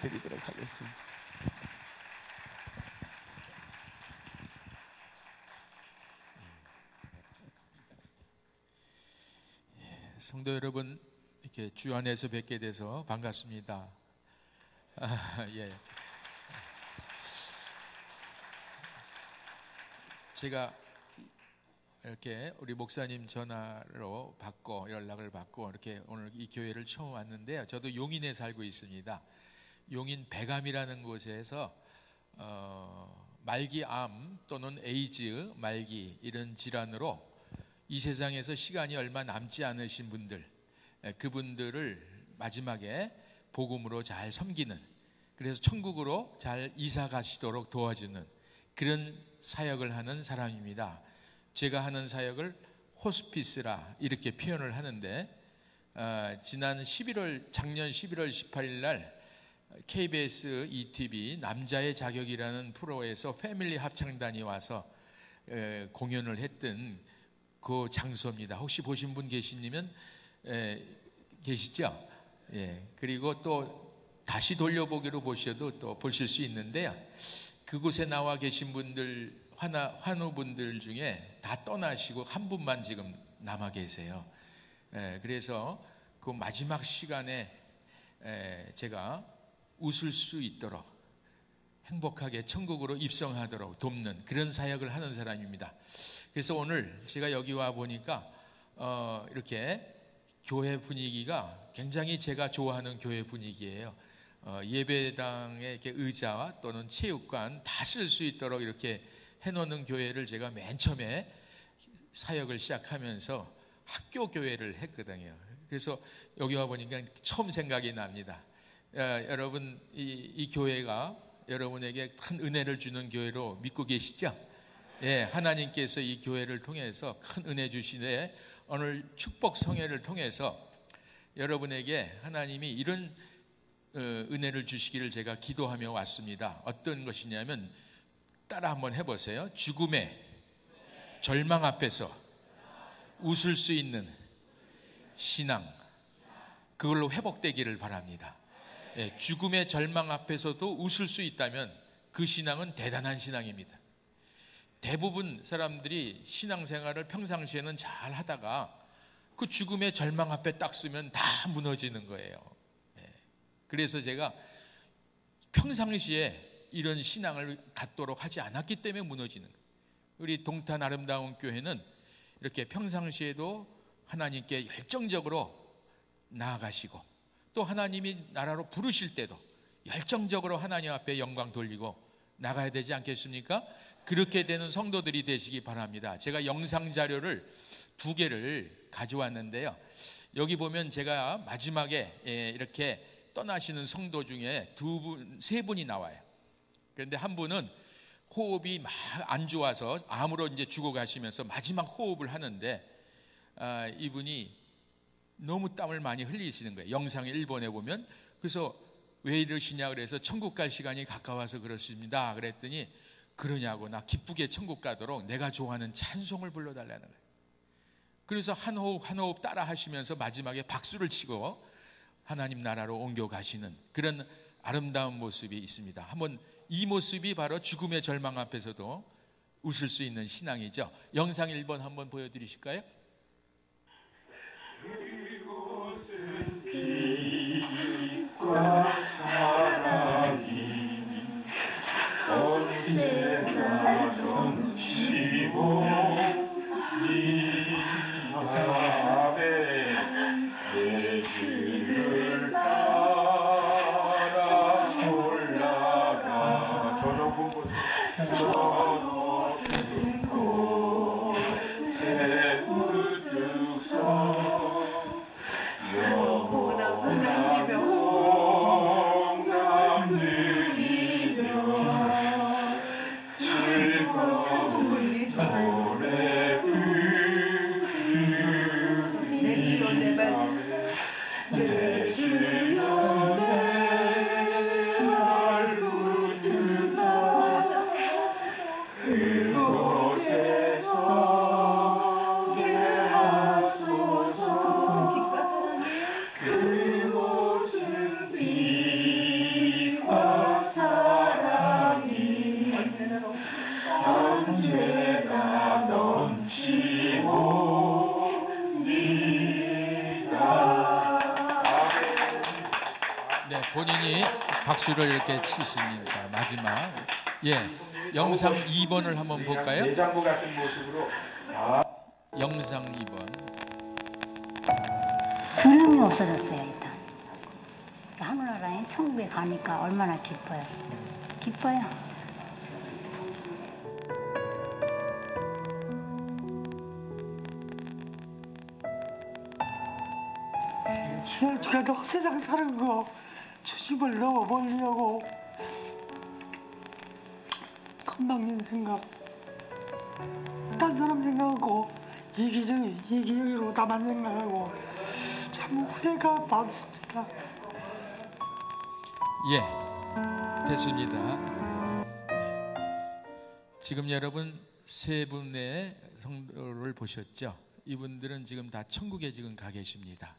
드리도록 하겠습니다. 성도 여러분, 이렇게 주 안에서 뵙게 돼서 반갑습니다. 예. 제가 이렇게 우리 목사님 전화로 받고 연락을 받고 이렇게 오늘 이 교회를 처음 왔는데요. 저도 용인에 살고 있습니다. 용인 백암이라는 곳에서 말기암 또는 에이즈 말기 이런 질환으로 이 세상에서 시간이 얼마 남지 않으신 분들, 그분들을 마지막에 복음으로 잘 섬기는, 그래서 천국으로 잘 이사 가시도록 도와주는 그런 사역을 하는 사람입니다. 제가 하는 사역을 호스피스라 이렇게 표현을 하는데, 작년 11월 18일 날 KBS ETV 남자의 자격이라는 프로에서 패밀리 합창단이 와서 공연을 했던 그 장소입니다. 혹시 보신 분 계시면 계시죠? 예. 그리고 또 다시 돌려보기로 보셔도 또 보실 수 있는데요. 그곳에 나와 계신 분들, 환우분들 중에 다 떠나시고 한 분만 지금 남아 계세요. 그래서 그 마지막 시간에 제가 웃을 수 있도록 행복하게 천국으로 입성하도록 돕는 그런 사역을 하는 사람입니다. 그래서 오늘 제가 여기 와 보니까 이렇게 교회 분위기가 굉장히 제가 좋아하는 교회 분위기예요. 예배당의 이렇게 의자와 또는 체육관 다 쓸 수 있도록 이렇게 해놓는 교회를 제가 맨 처음에 사역을 시작하면서 학교 교회를 했거든요. 그래서 여기 와 보니까 처음 생각이 납니다. 여러분 이 교회가 여러분에게 큰 은혜를 주는 교회로 믿고 계시죠? 예, 하나님께서 이 교회를 통해서 큰 은혜 주시되 오늘 축복 성회를 통해서 여러분에게 하나님이 이런 은혜를 주시기를 제가 기도하며 왔습니다. 어떤 것이냐면 따라 한번 해보세요. 죽음의 절망 앞에서 웃을 수 있는 신앙, 그걸로 회복되기를 바랍니다. 예, 죽음의 절망 앞에서도 웃을 수 있다면 그 신앙은 대단한 신앙입니다. 대부분 사람들이 신앙생활을 평상시에는 잘 하다가 그 죽음의 절망 앞에 딱 쓰면 다 무너지는 거예요. 예. 그래서 제가 평상시에 이런 신앙을 갖도록 하지 않았기 때문에 무너지는 거예요. 우리 동탄 아름다운 교회는 이렇게 평상시에도 하나님께 열정적으로 나아가시고 또 하나님이 나라로 부르실 때도 열정적으로 하나님 앞에 영광 돌리고 나가야 되지 않겠습니까? 그렇게 되는 성도들이 되시기 바랍니다. 제가 영상 자료를 2개를 가져왔는데요. 여기 보면 제가 마지막에 이렇게 떠나시는 성도 중에 3분이 나와요. 그런데 한 분은 호흡이 막 안 좋아서 암으로 이제 죽어가시면서 마지막 호흡을 하는데 이분이 너무 땀을 많이 흘리시는 거예요. 영상에 1번에 보면. 그래서 왜 이러시냐 그래서 천국 갈 시간이 가까워서 그렇습니다. 그랬더니 그러냐고, 나 기쁘게 천국 가도록 내가 좋아하는 찬송을 불러달라는 거예요. 그래서 한 호흡 한 호흡 따라 하시면서 마지막에 박수를 치고 하나님 나라로 옮겨가시는 그런 아름다운 모습이 있습니다. 한번 이 모습이 바로 죽음의 절망 앞에서도 웃을 수 있는 신앙이죠. 영상 1번 한번 보여드리실까요? 언제나 넘치고 내 길을 따라 올라가 저 높은 곳에 우뚝 서 영원하고 본인이 박수를 이렇게 치십니다. 마지막. 예, 영상 2번을 한번 볼까요? 내장부 같은 모습으로. 영상 2번. 두려움이 없어졌어요. 일단 하늘나라에 천국에 가니까 얼마나 기뻐요. 기뻐요. 제가 세상 사는 거 초심을 넘어버리려고 건방진 생각, 딴 사람 생각하고 이기적으로 나만 생각하고 참 후회가 많습니다. 예, 됐습니다. 지금 여러분 세 분의 성도를 보셨죠? 이분들은 지금 다 천국에 지금 가 계십니다.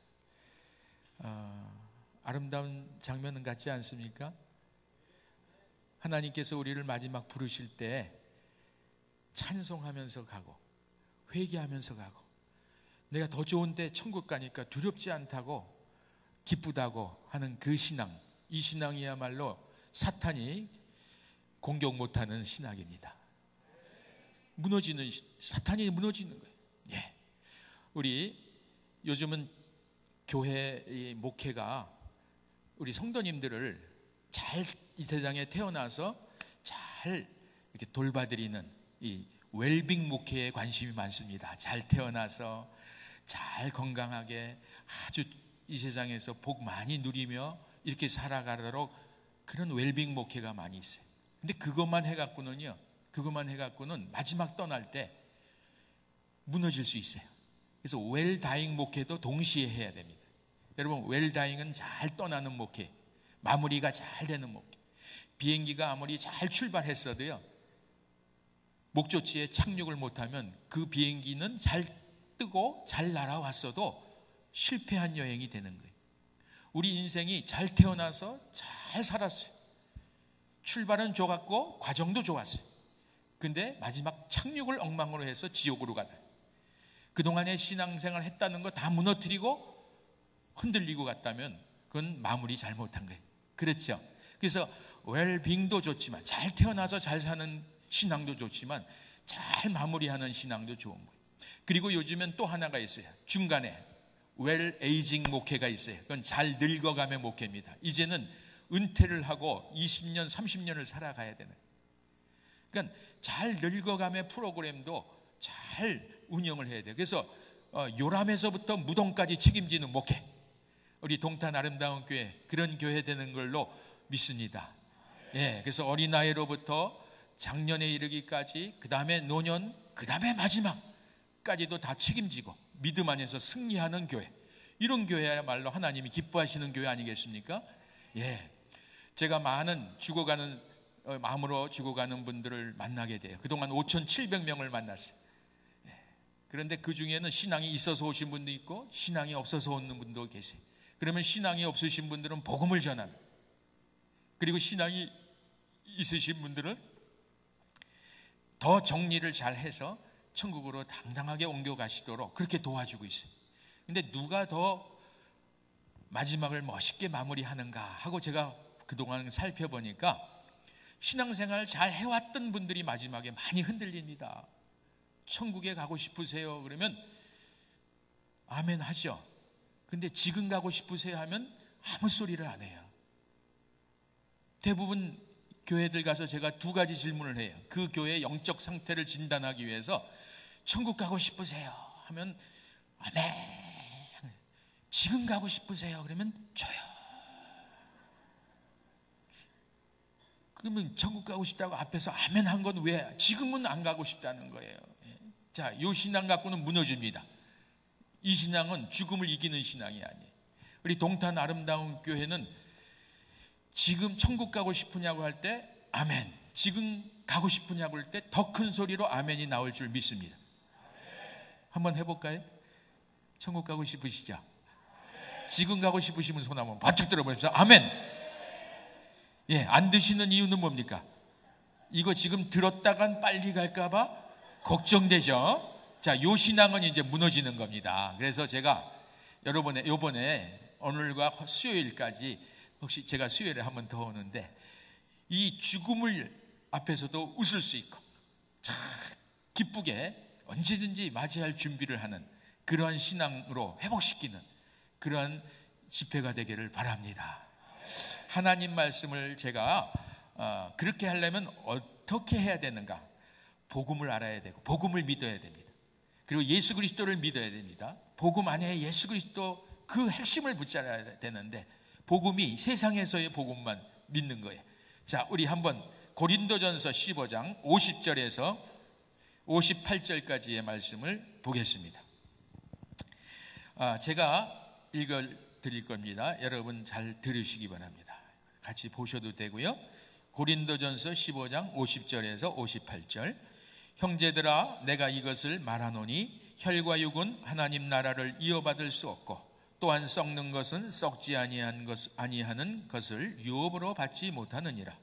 아름다운 장면은 같지 않습니까? 하나님께서 우리를 마지막 부르실 때 찬송하면서 가고 회개하면서 가고 내가 더 좋은데 천국 가니까 두렵지 않다고 기쁘다고 하는 그 신앙, 이 신앙이야말로 사탄이 공격 못하는 신학입니다. 사탄이 무너지는 거예요. 예. 우리 요즘은 교회의 목회가 우리 성도님들을 잘 이 세상에 태어나서 잘 이렇게 돌봐드리는 이 웰빙 목회에 관심이 많습니다. 잘 태어나서 잘 건강하게 아주 이 세상에서 복 많이 누리며 이렇게 살아가도록 그런 웰빙 목회가 많이 있어요. 근데 그것만 해갖고는 마지막 떠날 때 무너질 수 있어요. 그래서 웰다잉 목회도 동시에 해야 됩니다. 여러분, 웰다잉은 잘 떠나는 목회, 마무리가 잘 되는 목회. 비행기가 아무리 잘 출발했어도요, 목적지에 착륙을 못하면 그 비행기는 잘 뜨고 잘 날아왔어도 실패한 여행이 되는 거예요. 우리 인생이 잘 태어나서 잘 살았어요. 출발은 좋았고 과정도 좋았어요. 근데 마지막 착륙을 엉망으로 해서 지옥으로 가다. 그동안의 신앙생활 했다는 거 다 무너뜨리고 흔들리고 갔다면 그건 마무리 잘못한 거예요. 그렇죠? 그래서 웰빙도 좋지만, 잘 태어나서 잘 사는 신앙도 좋지만 잘 마무리하는 신앙도 좋은 거예요. 그리고 요즘엔 또 하나가 있어요. 중간에 웰 에이징 목회가 있어요. 그건 잘 늙어감의 목회입니다. 이제는 은퇴를 하고 20년, 30년을 살아가야 되는. 그러니까 잘 늙어감의 프로그램도 잘 운영을 해야 돼요. 그래서 요람에서부터 무덤까지 책임지는 목회. 우리 동탄 아름다운 교회, 그런 교회 되는 걸로 믿습니다. 예, 그래서 어린아이로부터 장년에 이르기까지, 그 다음에 노년, 그 다음에 마지막까지도 다 책임지고 믿음 안에서 승리하는 교회. 이런 교회야말로 하나님이 기뻐하시는 교회 아니겠습니까? 예, 제가 많은 마음으로 죽어가는 분들을 만나게 돼요. 그동안 5,700명을 만났어요. 예, 그런데 그 중에는 신앙이 있어서 오신 분도 있고 신앙이 없어서 오는 분도 계세요. 그러면 신앙이 없으신 분들은 복음을 전하는, 그리고 신앙이 있으신 분들은 더 정리를 잘 해서 천국으로 당당하게 옮겨가시도록 그렇게 도와주고 있어요. 근데 누가 더 마지막을 멋있게 마무리하는가 하고 제가 그동안 살펴보니까 신앙생활 잘 해왔던 분들이 마지막에 많이 흔들립니다. 천국에 가고 싶으세요? 그러면 아멘 하죠. 근데 지금 가고 싶으세요? 하면 아무 소리를 안 해요. 대부분 교회들 가서 제가 두 가지 질문을 해요. 그 교회의 영적 상태를 진단하기 위해서 천국 가고 싶으세요? 하면 아멘. 지금 가고 싶으세요? 그러면 줘요. 그러면 천국 가고 싶다고 앞에서 아멘 한 건 왜? 지금은 안 가고 싶다는 거예요. 자, 이 신앙 갖고는 무너집니다. 이 신앙은 죽음을 이기는 신앙이 아니에요. 우리 동탄 아름다운 교회는 지금 천국 가고 싶으냐고 할 때 아멘, 지금 가고 싶으냐고 할 때 더 큰 소리로 아멘이 나올 줄 믿습니다. 한번 해볼까요? 천국 가고 싶으시죠? 지금 가고 싶으시면 손 한번 바짝 들어보십시오. 아멘. 예, 안 드시는 이유는 뭡니까? 이거 지금 들었다간 빨리 갈까봐 걱정되죠? 자, 요 신앙은 이제 무너지는 겁니다. 그래서 제가 요번에 오늘과 수요일까지 혹시 제가 수요일에 한 번 더 오는데 이 죽음을 앞에서도 웃을 수 있고 참 기쁘게 언제든지 맞이할 준비를 하는 그러한 신앙으로 회복시키는 그러한 집회가 되기를 바랍니다. 하나님 말씀을 제가 그렇게 하려면 어떻게 해야 되는가? 복음을 알아야 되고 복음을 믿어야 됩니다. 그리고 예수 그리스도를 믿어야 됩니다. 복음 안에 예수 그리스도 그 핵심을 붙잡아야 되는데 복음이 세상에서의 복음만 믿는 거예요. 자, 우리 한번 고린도전서 15장 50절에서 58절까지의 말씀을 보겠습니다. 제가 읽어 드릴 겁니다. 여러분 잘 들으시기 바랍니다. 같이 보셔도 되고요. 고린도전서 15장 50절에서 58절. 형제들아, 내가 이것을 말하노니 혈과 육은 하나님 나라를 이어받을 수 없고 또한 썩는 것은 썩지 아니하는 것을 유업으로 받지 못하느니라.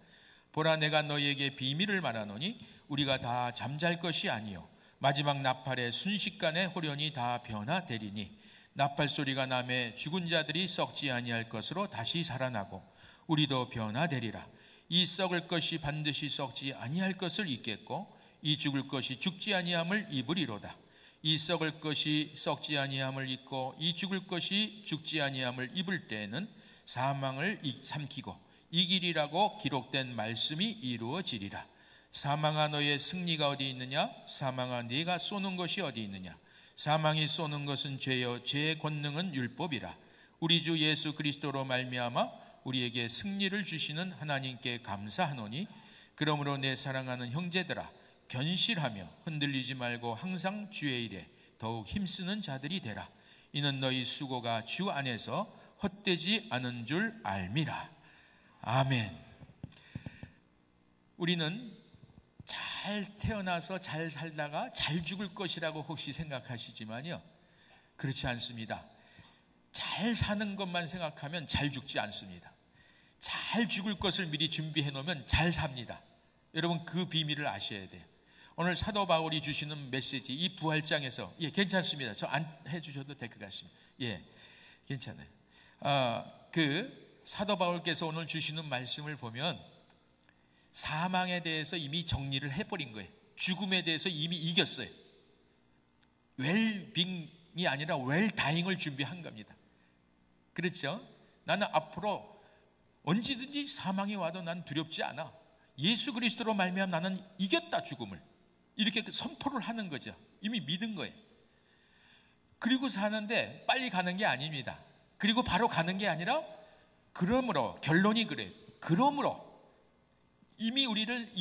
보라, 내가 너희에게 비밀을 말하노니 우리가 다 잠잘 것이 아니요 마지막 나팔의 순식간에 호련히 다 변화되리니 나팔 소리가 나매 죽은 자들이 썩지 아니할 것으로 다시 살아나고 우리도 변화되리라. 이 썩을 것이 반드시 썩지 아니할 것을 입겠고 이 죽을 것이 죽지 아니함을 입으리로다. 이 썩을 것이 썩지 아니함을 입고 이 죽을 것이 죽지 아니함을 입을 때에는 사망을 삼키고 이기리라고 기록된 말씀이 이루어지리라. 사망아, 너의 승리가 어디 있느냐? 사망아, 네가 쏘는 것이 어디 있느냐? 사망이 쏘는 것은 죄요 죄의 권능은 율법이라. 우리 주 예수 그리스도로 말미암아 우리에게 승리를 주시는 하나님께 감사하노니 그러므로 내 사랑하는 형제들아, 견실하며 흔들리지 말고 항상 주의 일에 더욱 힘쓰는 자들이 되라. 이는 너희 수고가 주 안에서 헛되지 않은 줄 알미라. 아멘. 우리는 잘 태어나서 잘 살다가 잘 죽을 것이라고 혹시 생각하시지만요, 그렇지 않습니다. 잘 사는 것만 생각하면 잘 죽지 않습니다. 잘 죽을 것을 미리 준비해 놓으면 잘 삽니다. 여러분, 그 비밀을 아셔야 돼요. 오늘 사도 바울이 주시는 메시지, 이 부활장에서, 괜찮습니다. 저 안 해주셔도 될 것 같습니다. 괜찮아요. 사도 바울께서 오늘 주시는 말씀을 보면 사망에 대해서 이미 정리를 해버린 거예요. 죽음에 대해서 이미 이겼어요. 웰빙이 아니라 웰다잉을 준비한 겁니다. 그렇죠? 나는 앞으로 언제든지 사망이 와도 난 두렵지 않아. 예수 그리스도로 말미암아 나는 이겼다, 죽음을. 이렇게 선포를 하는 거죠. 이미 믿은 거예요. 그리고 사는데 빨리 가는 게 아닙니다. 그리고 바로 가는 게 아니라 그러므로, 결론이 그래요. 그러므로 이미 우리를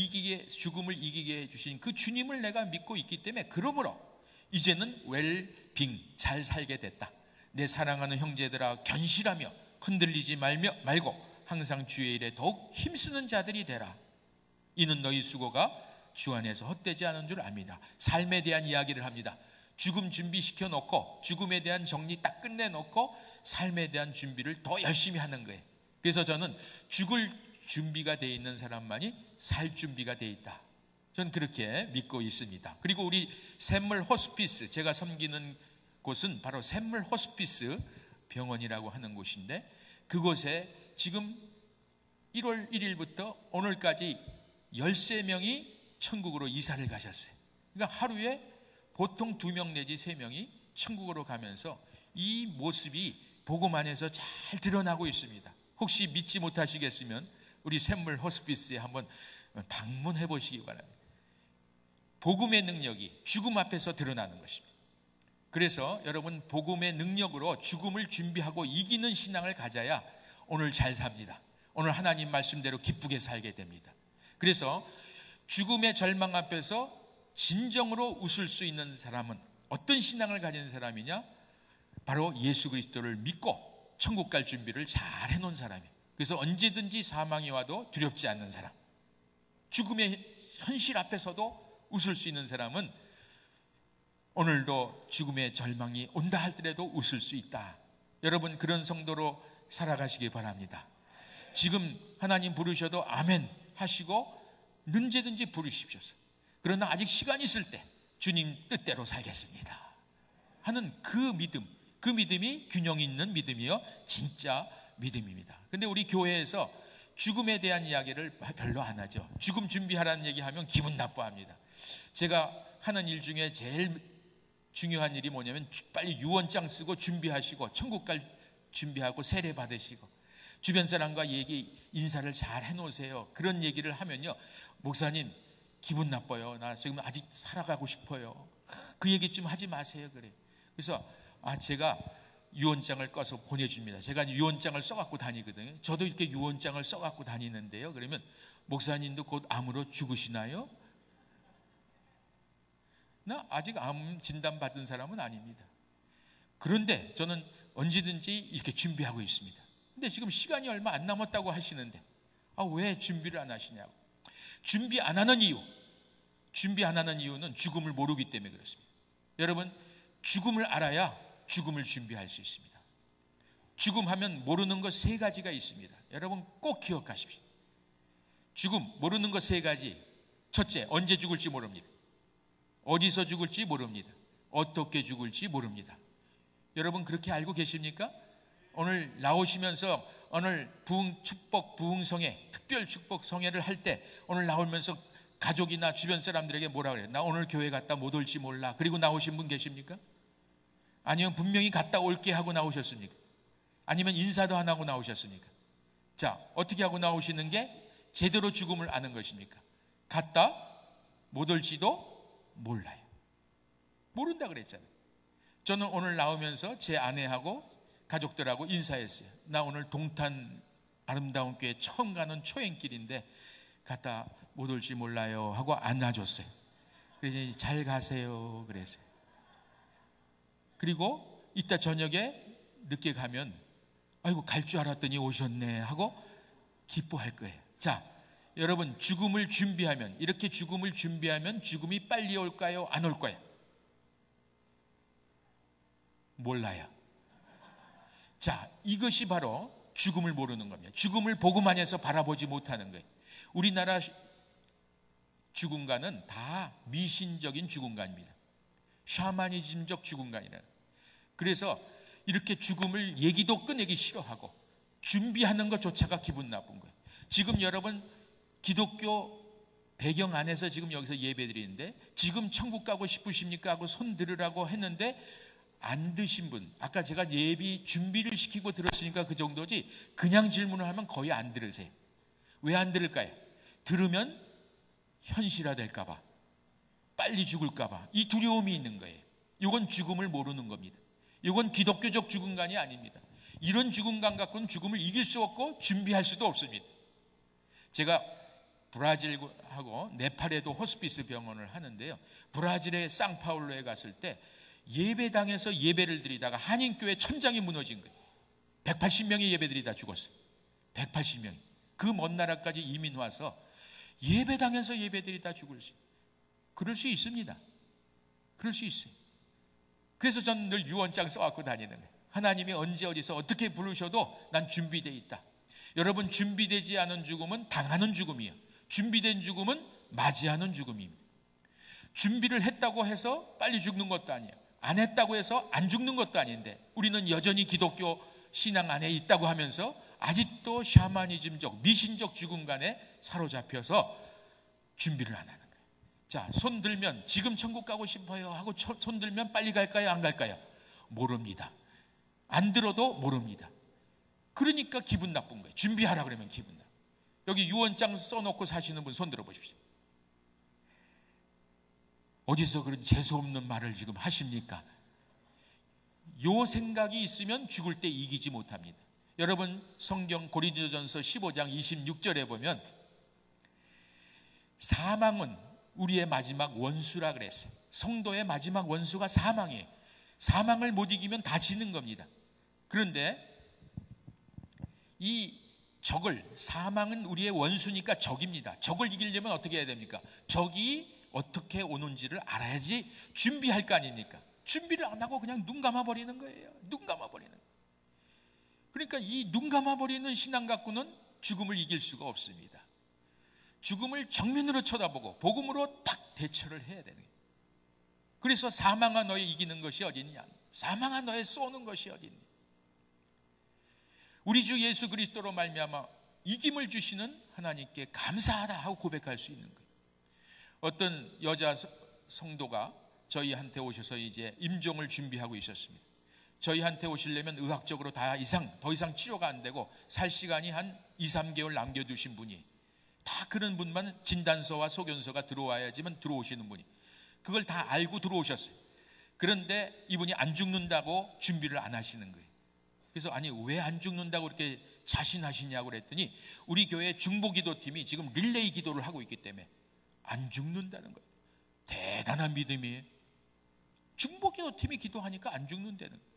죽음을 이기게 해주신 그 주님을 내가 믿고 있기 때문에 그러므로 이제는 웰빙, 잘 살게 됐다. 내 사랑하는 형제들아, 견실하며 흔들리지 말고 항상 주의 일에 더욱 힘쓰는 자들이 되라. 이는 너희 수고가 주 안에서 헛되지 않은 줄 압니다. 삶에 대한 이야기를 합니다. 죽음 준비시켜 놓고 죽음에 대한 정리 딱 끝내 놓고 삶에 대한 준비를 더 열심히 하는 거예요. 그래서 저는 죽을 준비가 되어 있는 사람만이 살 준비가 되어 있다. 저는 그렇게 믿고 있습니다. 그리고 우리 샘물 호스피스, 제가 섬기는 곳은 바로 샘물 호스피스 병원이라고 하는 곳인데, 그곳에 지금 1월 1일부터 오늘까지 13명이 천국으로 이사를 가셨어요. 그러니까 하루에 보통 2명 내지 3명이 천국으로 가면서 이 모습이 복음 안에서 잘 드러나고 있습니다. 혹시 믿지 못하시겠으면 우리 샘물 호스피스에 한번 방문해 보시기 바랍니다. 복음의 능력이 죽음 앞에서 드러나는 것입니다. 그래서 여러분, 복음의 능력으로 죽음을 준비하고 이기는 신앙을 가져야 오늘 잘 삽니다. 오늘 하나님 말씀대로 기쁘게 살게 됩니다. 그래서 죽음의 절망 앞에서 진정으로 웃을 수 있는 사람은 어떤 신앙을 가진 사람이냐? 바로 예수 그리스도를 믿고 천국 갈 준비를 잘 해놓은 사람이에요. 그래서 언제든지 사망이 와도 두렵지 않는 사람, 죽음의 현실 앞에서도 웃을 수 있는 사람은 오늘도 죽음의 절망이 온다 할지라도 웃을 수 있다. 여러분, 그런 성도로 살아가시기 바랍니다. 지금 하나님 부르셔도 아멘 하시고 언제든지 부르십시오. 그러나 아직 시간이 있을 때 주님 뜻대로 살겠습니다 하는 그 믿음, 그 믿음이 균형 있는 믿음이요 진짜 믿음입니다. 근데 우리 교회에서 죽음에 대한 이야기를 별로 안 하죠. 죽음 준비하라는 얘기하면 기분 나빠합니다. 제가 하는 일 중에 제일 중요한 일이 뭐냐면 빨리 유언장 쓰고 준비하시고 천국 갈 준비하고 세례 받으시고 주변 사람과 인사를 잘 해놓으세요. 그런 얘기를 하면요, 목사님 기분 나빠요. 나 지금 아직 살아가고 싶어요. 그 얘기 좀 하지 마세요. 그래. 그래서 제가 유언장을 꺼서 보내줍니다. 제가 유언장을 써갖고 다니거든요. 저도 이렇게 유언장을 써갖고 다니는데요. 그러면 목사님도 곧 암으로 죽으시나요? 나 아직 암 진단 받은 사람은 아닙니다. 그런데 저는 언제든지 이렇게 준비하고 있습니다. 근데 지금 시간이 얼마 안 남았다고 하시는데 왜 준비를 안 하시냐고. 준비 안 하는 이유는 죽음을 모르기 때문에 그렇습니다. 여러분, 죽음을 알아야 죽음을 준비할 수 있습니다. 죽음하면 모르는 것 세 가지가 있습니다. 여러분 꼭 기억하십시오. 죽음 모르는 것 세 가지. 첫째, 언제 죽을지 모릅니다. 어디서 죽을지 모릅니다. 어떻게 죽을지 모릅니다. 여러분 그렇게 알고 계십니까? 오늘 나오시면서 오늘 부흥성회, 특별 축복 성회를 할 때 오늘 나오면서 가족이나 주변 사람들에게 뭐라 그래요? 나 오늘 교회 갔다 못 올지 몰라. 그리고 나오신 분 계십니까? 아니면 분명히 갔다 올게 하고 나오셨습니까? 아니면 인사도 안 하고 나오셨습니까? 자, 어떻게 하고 나오시는 게 제대로 죽음을 아는 것입니까? 갔다 못 올지도 몰라요. 모른다 그랬잖아요. 저는 오늘 나오면서 제 아내하고 가족들하고 인사했어요. 나 오늘 동탄 아름다운 교회 처음 가는 초행길인데 갔다 못 올지 몰라요 하고 안아줬어요. 그래서 잘 가세요 그랬어요. 그리고 이따 저녁에 늦게 가면 아이고 갈 줄 알았더니 오셨네 하고 기뻐할 거예요. 자, 여러분 죽음을 준비하면, 이렇게 죽음을 준비하면 죽음이 빨리 올까요? 안 올까요? 몰라요. 자, 이것이 바로 죽음을 모르는 겁니다. 죽음을 보고만 해서 바라보지 못하는 거예요. 우리나라 죽음가는 다 미신적인 죽음가입니다. 샤머니즘적 죽음가이라. 그래서 이렇게 죽음을 얘기도 꺼내기 싫어하고 준비하는 것조차가 기분 나쁜 거예요. 지금 여러분 기독교 배경 안에서 지금 여기서 예배드리는데 지금 천국 가고 싶으십니까? 하고 손 들으라고 했는데 안 드신 분, 아까 제가 예비 준비를 시키고 들었으니까 그 정도지 그냥 질문을 하면 거의 안 들으세요. 왜 안 들을까요? 들으면 현실화될까 봐, 빨리 죽을까 봐, 이 두려움이 있는 거예요. 이건 죽음을 모르는 겁니다. 이건 기독교적 죽음관이 아닙니다. 이런 죽음관 갖고는 죽음을 이길 수 없고 준비할 수도 없습니다. 제가 브라질하고 네팔에도 호스피스 병원을 하는데요, 브라질의 상파울루에 갔을 때 예배당에서 예배를 드리다가 한인교회 천장이 무너진 거예요. 180명의 예배들이 다 죽었어요. 180명이. 그 먼 나라까지 이민 와서 예배당에서 예배들이 다 죽을 수 있어요. 그럴 수 있습니다. 그럴 수 있어요. 그래서 저는 늘 유언장 써갖고 다니는 거예요. 하나님이 언제 어디서 어떻게 부르셔도 난 준비되어 있다. 여러분 준비되지 않은 죽음은 당하는 죽음이에요. 준비된 죽음은 맞이하는 죽음입니다. 준비를 했다고 해서 빨리 죽는 것도 아니에요. 안 했다고 해서 안 죽는 것도 아닌데 우리는 여전히 기독교 신앙 안에 있다고 하면서 아직도 샤머니즘적 미신적 죽음관에 사로잡혀서 준비를 안 하는 거예요. 자, 손 들면 지금 천국 가고 싶어요 하고 손 들면 빨리 갈까요? 안 갈까요? 모릅니다. 안 들어도 모릅니다. 그러니까 기분 나쁜 거예요. 준비하라 그러면 기분 나쁜 거예요. 여기 유언장 써놓고 사시는 분 손 들어보십시오. 어디서 그런 재수없는 말을 지금 하십니까? 요 생각이 있으면 죽을 때 이기지 못합니다. 여러분 성경 고린도전서 15장 26절에 보면 사망은 우리의 마지막 원수라 그랬어요. 성도의 마지막 원수가 사망이에요. 사망을 못 이기면 다 지는 겁니다. 그런데 이 적을, 사망은 우리의 원수니까 적입니다. 적을 이기려면 어떻게 해야 됩니까? 적이 어떻게 오는지를 알아야지 준비할 거 아닙니까? 준비를 안 하고 그냥 눈 감아버리는 거예요. 눈 감아버리는 거예요. 그러니까 이 눈 감아버리는 신앙 갖고는 죽음을 이길 수가 없습니다. 죽음을 정면으로 쳐다보고 복음으로 딱 대처를 해야 되는 거예요. 그래서 사망아 너의 이기는 것이 어딨냐? 사망아 너의 쏘는 것이 어딨냐? 우리 주 예수 그리스도로 말미암아 이김을 주시는 하나님께 감사하다 하고 고백할 수 있는 거예요. 어떤 여자 성도가 저희한테 오셔서 이제 임종을 준비하고 있었습니다. 저희한테 오시려면 의학적으로 더 이상 치료가 안 되고 살 시간이 한 2, 3개월 남겨두신 분이, 다 그런 분만 진단서와 소견서가 들어와야지만 들어오시는 분이, 그걸 다 알고 들어오셨어요. 그런데 이분이 안 죽는다고 준비를 안 하시는 거예요. 그래서 아니 왜 안 죽는다고 이렇게 자신하시냐고 그랬더니 우리 교회 중보기도팀이 지금 릴레이 기도를 하고 있기 때문에 안 죽는다는 거예요. 대단한 믿음이에요. 중보기도팀이 기도하니까 안 죽는다는 거예요.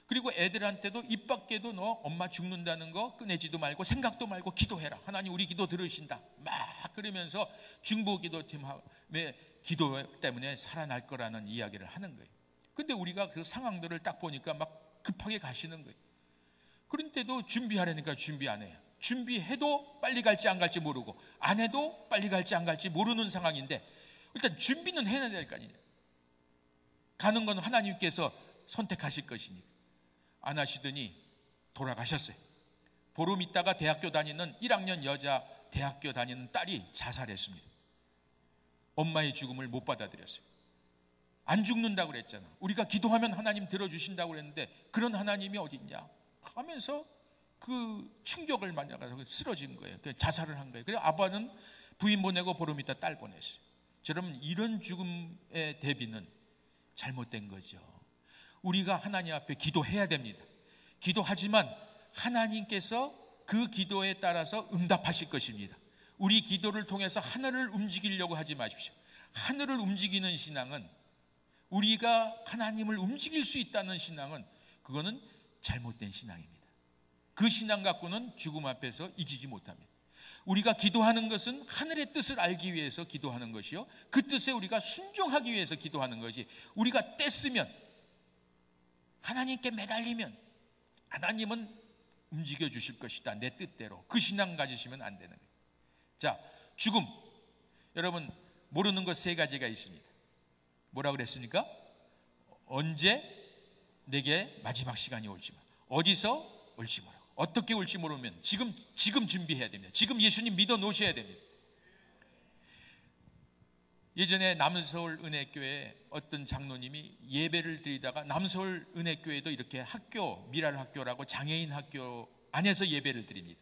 그리고 애들한테도 입 밖에도 너 엄마 죽는다는 거 꺼내지도 말고 생각도 말고 기도해라. 하나님 우리 기도 들으신다. 막 그러면서 중보기도팀의 기도 때문에 살아날 거라는 이야기를 하는 거예요. 근데 우리가 그 상황들을 딱 보니까 막 급하게 가시는 거예요. 그런데도 준비하려니까 준비 안 해요. 준비해도 빨리 갈지 안 갈지 모르고, 안 해도 빨리 갈지 안 갈지 모르는 상황인데 일단 준비는 해야 될 거 아니에요. 가는 건 하나님께서 선택하실 것이니까. 안 하시더니 돌아가셨어요. 보름 있다가 대학교 다니는 1학년 여자 대학교 다니는 딸이 자살했습니다. 엄마의 죽음을 못 받아들였어요. 안 죽는다고 그랬잖아. 우리가 기도하면 하나님 들어주신다고 그랬는데 그런 하나님이 어딨냐 하면서 그 충격을 만나서 쓰러진 거예요. 자살을 한 거예요. 그래서 아빠는 부인 보내고 보름 있다 딸 보냈어요. 여러분, 이런 죽음의 대비는 잘못된 거죠. 우리가 하나님 앞에 기도해야 됩니다. 기도하지만 하나님께서 그 기도에 따라서 응답하실 것입니다. 우리 기도를 통해서 하늘을 움직이려고 하지 마십시오. 하늘을 움직이는 신앙은, 우리가 하나님을 움직일 수 있다는 신앙은, 그거는 잘못된 신앙입니다. 그 신앙 갖고는 죽음 앞에서 이기지 못합니다. 우리가 기도하는 것은 하늘의 뜻을 알기 위해서 기도하는 것이요, 그 뜻에 우리가 순종하기 위해서 기도하는 것이, 우리가 떼쓰면, 하나님께 매달리면 하나님은 움직여 주실 것이다, 내 뜻대로. 그 신앙 가지시면 안 되는 거예요. 자, 죽음. 여러분, 모르는 것 세 가지가 있습니다. 뭐라고 그랬습니까? 언제 내게 마지막 시간이 올지 모르고, 어디서 올지 모르고, 어떻게 올지 모르면 지금 준비해야 됩니다. 지금 예수님 믿어 놓으셔야 됩니다. 예전에 남서울 은혜교회에 어떤 장로님이 예배를 드리다가, 남서울 은혜교회도 이렇게 학교, 미랄 학교라고 장애인 학교 안에서 예배를 드립니다.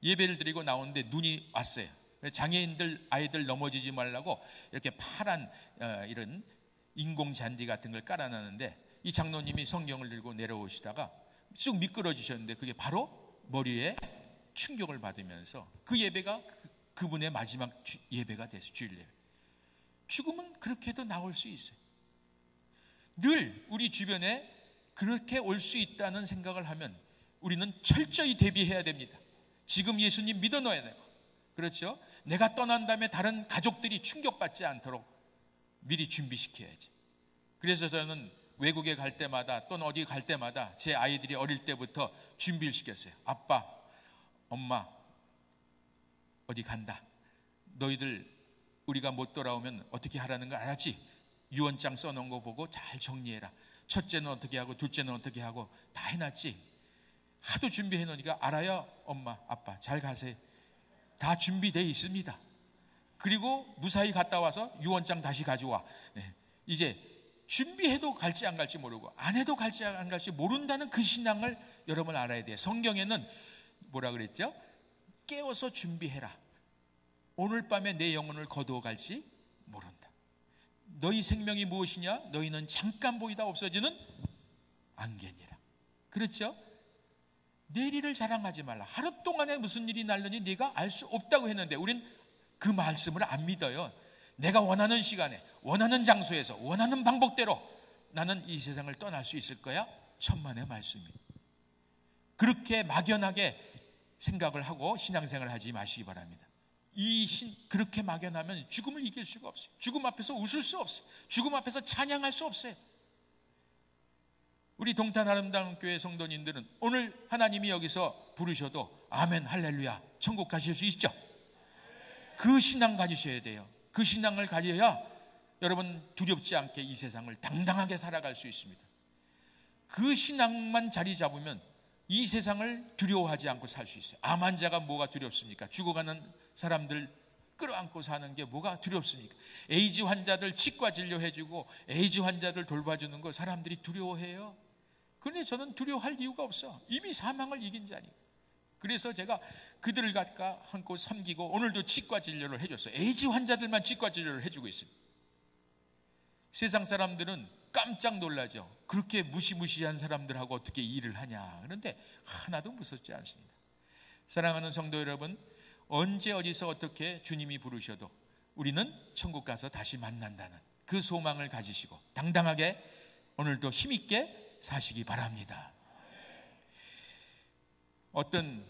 예배를 드리고 나오는데 눈이 왔어요. 장애인들 아이들 넘어지지 말라고 이렇게 파란 이런 인공 잔디 같은 걸 깔아놨는데, 이 장로님이 성경을 들고 내려오시다가 쑥 미끄러지셨는데 그게 바로 머리에 충격을 받으면서 그 예배가 그분의 마지막 예배가 됐어요. 주일 예배. 죽음은 그렇게도 나올 수 있어요. 늘 우리 주변에 그렇게 올 수 있다는 생각을 하면 우리는 철저히 대비해야 됩니다. 지금 예수님 믿어 넣어야 되고, 그렇죠? 내가 떠난 다음에 다른 가족들이 충격받지 않도록 미리 준비시켜야지. 그래서 저는 외국에 갈 때마다 또는 어디 갈 때마다 제 아이들이 어릴 때부터 준비를 시켰어요. 아빠, 엄마 어디 간다. 너희들 우리가 못 돌아오면 어떻게 하라는 거 알았지? 유언장 써놓은 거 보고 잘 정리해라. 첫째는 어떻게 하고 둘째는 어떻게 하고 다 해놨지? 하도 준비해 놓으니까 알아요. 엄마, 아빠 잘 가세요. 다 준비되어 있습니다. 그리고 무사히 갔다 와서 유언장 다시 가져와. 네. 이제 준비해도 갈지 안 갈지 모르고, 안 해도 갈지 안 갈지 모른다는 그 신앙을 여러분 알아야 돼요. 성경에는 뭐라 그랬죠? 깨워서 준비해라. 오늘 밤에 내 영혼을 거두어 갈지 모른다. 너희 생명이 무엇이냐? 너희는 잠깐 보이다 없어지는 안개니라. 그렇죠? 내일을 자랑하지 말라. 하루 동안에 무슨 일이 날려니 네가 알 수 없다고 했는데 우린 그 말씀을 안 믿어요. 내가 원하는 시간에, 원하는 장소에서, 원하는 방법대로 나는 이 세상을 떠날 수 있을 거야? 천만의 말씀입니다. 그렇게 막연하게 생각을 하고 신앙생활을 하지 마시기 바랍니다. 그렇게 막연하면 죽음을 이길 수가 없어요. 죽음 앞에서 웃을 수 없어요. 죽음 앞에서 찬양할 수 없어요. 우리 동탄 아름다운 교회 성도님들은 오늘 하나님이 여기서 부르셔도 아멘 할렐루야 천국 가실 수 있죠? 그 신앙 가지셔야 돼요. 그 신앙을 가져야 여러분 두렵지 않게 이 세상을 당당하게 살아갈 수 있습니다. 그 신앙만 자리 잡으면 이 세상을 두려워하지 않고 살 수 있어요. 암 환자가 뭐가 두렵습니까? 죽어가는 사람들 끌어안고 사는 게 뭐가 두렵습니까? 에이즈 환자들 치과 진료해주고 에이즈 환자들 돌봐주는 거 사람들이 두려워해요. 그런데 저는 두려워할 이유가 없어. 이미 사망을 이긴 자니. 그래서 제가 그들을 갖다 안고 섬기고 오늘도 치과 진료를 해줬어요. 에이즈 환자들만 치과 진료를 해주고 있습니다. 세상 사람들은 깜짝 놀라죠. 그렇게 무시무시한 사람들하고 어떻게 일을 하냐. 그런데 하나도 무섭지 않습니다. 사랑하는 성도 여러분, 언제 어디서 어떻게 주님이 부르셔도 우리는 천국 가서 다시 만난다는 그 소망을 가지시고 당당하게 오늘도 힘있게 사시기 바랍니다. 어떤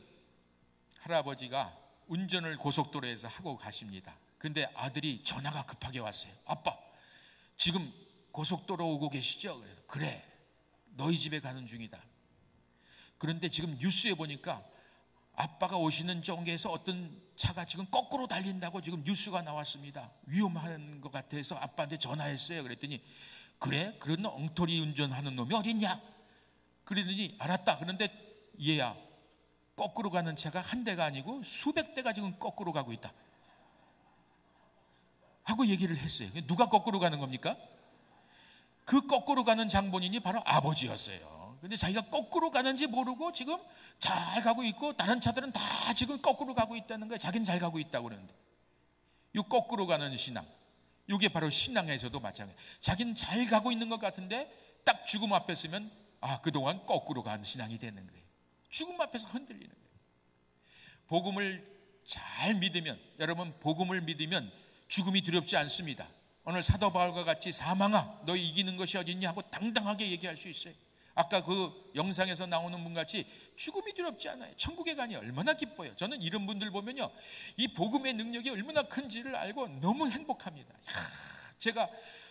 할아버지가 운전을 고속도로에서 하고 가십니다. 근데 아들이 전화가 급하게 왔어요. 아빠, 지금 고속도로 오고 계시죠? 그래, 너희 집에 가는 중이다. 그런데 지금 뉴스에 보니까 아빠가 오시는 쪽에서 어떤 차가 지금 거꾸로 달린다고 지금 뉴스가 나왔습니다. 위험한 것 같아서 아빠한테 전화했어요. 그랬더니 그래? 그런 엉터리 운전하는 놈이 어딨냐? 그러더니 알았다. 그런데 얘야, 거꾸로 가는 차가 한 대가 아니고 수백 대가 지금 거꾸로 가고 있다 하고 얘기를 했어요. 누가 거꾸로 가는 겁니까? 그 거꾸로 가는 장본인이 바로 아버지였어요. 근데 자기가 거꾸로 가는지 모르고 지금 잘 가고 있고 다른 차들은 다 지금 거꾸로 가고 있다는 거예요. 자기는 잘 가고 있다고 그러는데, 이 거꾸로 가는 신앙, 이게 바로 신앙에서도 마찬가지예요. 자기는 잘 가고 있는 것 같은데 딱 죽음 앞에 서면 그동안 거꾸로 간 신앙이 되는 거예요. 죽음 앞에서 흔들리는 거예요. 복음을 잘 믿으면, 여러분 복음을 믿으면 죽음이 두렵지 않습니다. 오늘 사도 바울과 같이 사망아 너희 이기는 것이 어딨냐 하고 당당하게 얘기할 수 있어요. 아까 그 영상에서 나오는 분같이 죽음이 두렵지 않아요. 천국에 가니 얼마나 기뻐요. 저는 이런 분들 보면요, 이 복음의 능력이 얼마나 큰지를 알고 너무 행복합니다. 제가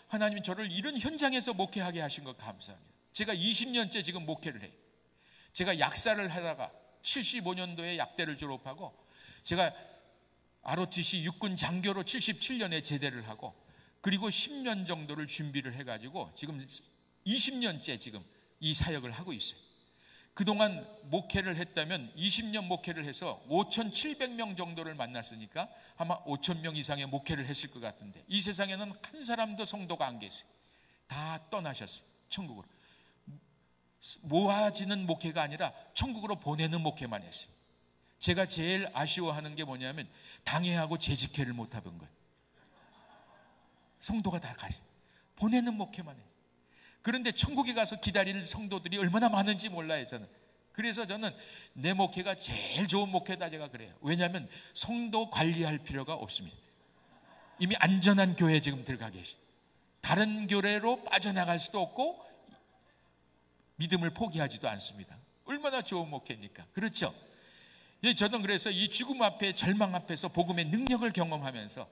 하나님이 저를 이런 현장에서 목회하게 하신 것 감사합니다. 제가 20년째 지금 목회를 해요. 제가 약사를 하다가 75년도에 약대를 졸업하고 제가 ROTC 육군 장교로 77년에 제대를 하고 그리고 10년 정도를 준비를 해가지고 지금 20년째 지금 이 사역을 하고 있어요. 그동안 목회를 했다면 20년 목회를 해서 5,700명 정도를 만났으니까 아마 5,000명 이상의 목회를 했을 것 같은데, 이 세상에는 한 사람도 성도가 안 계세요. 다 떠나셨어요. 천국으로. 모아지는 목회가 아니라 천국으로 보내는 목회만 했어요. 제가 제일 아쉬워하는 게 뭐냐면 당회하고 재직회를 못 해본 거예요. 성도가 다 가세요. 보내는 목회만 해요. 그런데 천국에 가서 기다릴 성도들이 얼마나 많은지 몰라요, 저는. 그래서 저는 내 목회가 제일 좋은 목회다, 제가 그래요. 왜냐하면 성도 관리할 필요가 없습니다. 이미 안전한 교회에 지금 들어가 계시. 다른 교회로 빠져나갈 수도 없고 믿음을 포기하지도 않습니다. 얼마나 좋은 목회입니까? 그렇죠? 저는 그래서 이 죽음 앞에, 절망 앞에서 복음의 능력을 경험하면서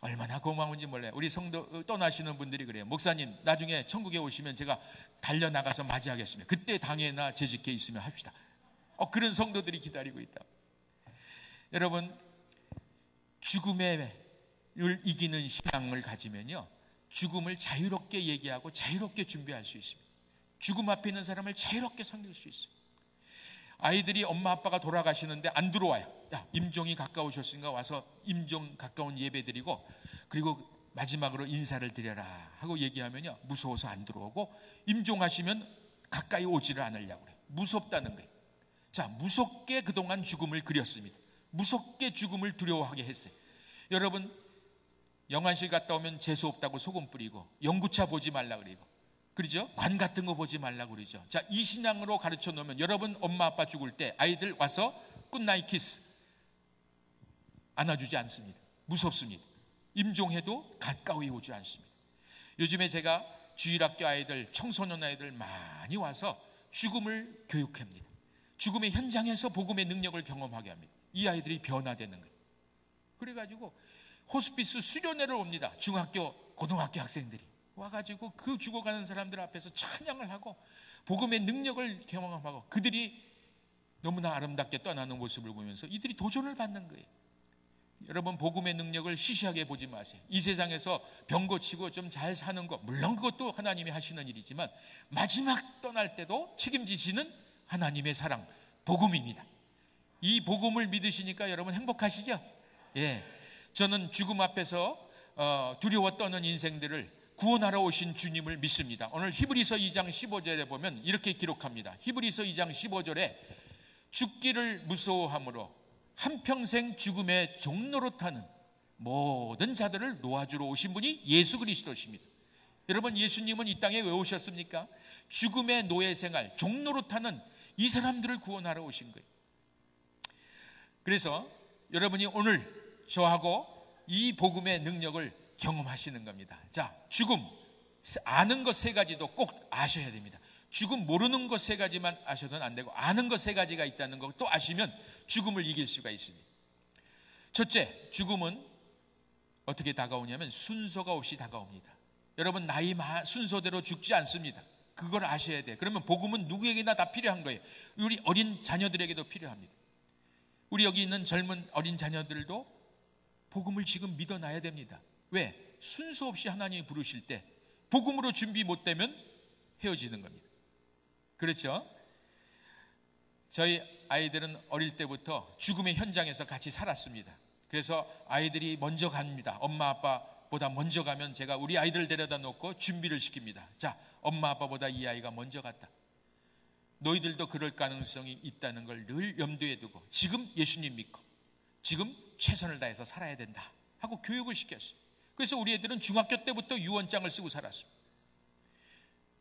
얼마나 고마운지 몰라요. 우리 성도 떠나시는 분들이 그래요. 목사님, 나중에 천국에 오시면 제가 달려나가서 맞이하겠습니다. 그때 당회나 재직회 있으면 합시다. 그런 성도들이 기다리고 있다. 여러분, 죽음을 이기는 신앙을 가지면요, 죽음을 자유롭게 얘기하고 자유롭게 준비할 수 있습니다. 죽음 앞에 있는 사람을 자유롭게 섬길 수 있어요. 아이들이 엄마 아빠가 돌아가시는데 안 들어와요. 야, 임종이 가까우셨으니까 와서 임종 가까운 예배 드리고 그리고 마지막으로 인사를 드려라 하고 얘기하면요, 무서워서 안 들어오고, 임종하시면 가까이 오지를 않으려고 그래요. 무섭다는 거예요. 자, 무섭게 그동안 죽음을 그렸습니다. 무섭게 죽음을 두려워하게 했어요. 여러분, 영안실 갔다 오면 재수 없다고 소금 뿌리고 연구차 보지 말라 그러고, 그러죠? 관 같은 거 보지 말라고 그러죠. 자, 이 신앙으로 가르쳐 놓으면 여러분 엄마 아빠 죽을 때 아이들 와서 굿나잇 키스 안아주지 않습니다. 무섭습니다. 임종해도 가까이 오지 않습니다. 요즘에 제가 주일학교 아이들, 청소년 아이들 많이 와서 죽음을 교육합니다. 죽음의 현장에서 복음의 능력을 경험하게 합니다. 이 아이들이 변화되는 거예요. 그래가지고 호스피스 수련회를 옵니다. 중학교, 고등학교 학생들이 와가지고 그 죽어가는 사람들 앞에서 찬양을 하고 복음의 능력을 경험하고 그들이 너무나 아름답게 떠나는 모습을 보면서 이들이 도전을 받는 거예요. 여러분, 복음의 능력을 시시하게 보지 마세요. 이 세상에서 병 고치고 좀 잘 사는 것, 물론 그것도 하나님이 하시는 일이지만 마지막 떠날 때도 책임지시는 하나님의 사랑, 복음입니다. 이 복음을 믿으시니까 여러분 행복하시죠? 예, 저는 죽음 앞에서 두려워 떠는 인생들을 구원하러 오신 주님을 믿습니다. 오늘 히브리서 2장 15절에 보면 이렇게 기록합니다. 히브리서 2장 15절에 죽기를 무서워함으로 한평생 죽음의 종노릇하는 모든 자들을 놓아주러 오신 분이 예수 그리스도십니다. 여러분, 예수님은 이 땅에 왜 오셨습니까? 죽음의 노예 생활, 종노릇하는 이 사람들을 구원하러 오신 거예요. 그래서 여러분이 오늘 저하고 이 복음의 능력을 경험하시는 겁니다. 자, 죽음 아는 것 세 가지도 꼭 아셔야 됩니다. 죽음 모르는 것 세 가지만 아셔도는 안 되고 아는 것 세 가지가 있다는 것도 아시면 죽음을 이길 수가 있습니다. 첫째, 죽음은 어떻게 다가오냐면 순서가 없이 다가옵니다. 여러분, 나이 순서대로 죽지 않습니다. 그걸 아셔야 돼요. 그러면 복음은 누구에게나 다 필요한 거예요. 우리 어린 자녀들에게도 필요합니다. 우리 여기 있는 젊은 어린 자녀들도 복음을 지금 믿어놔야 됩니다. 왜? 순서 없이 하나님이 부르실 때 복음으로 준비 못 되면 헤어지는 겁니다. 그렇죠? 저희 아이들은 어릴 때부터 죽음의 현장에서 같이 살았습니다. 그래서 아이들이 먼저 갑니다. 엄마 아빠보다 먼저 가면 제가 우리 아이들을 데려다 놓고 준비를 시킵니다. 자, 엄마 아빠보다 이 아이가 먼저 갔다. 너희들도 그럴 가능성이 있다는 걸 늘 염두에 두고 지금 예수님 믿고 지금 최선을 다해서 살아야 된다 하고 교육을 시켰어요. 그래서 우리 애들은 중학교 때부터 유언장을 쓰고 살았습니다.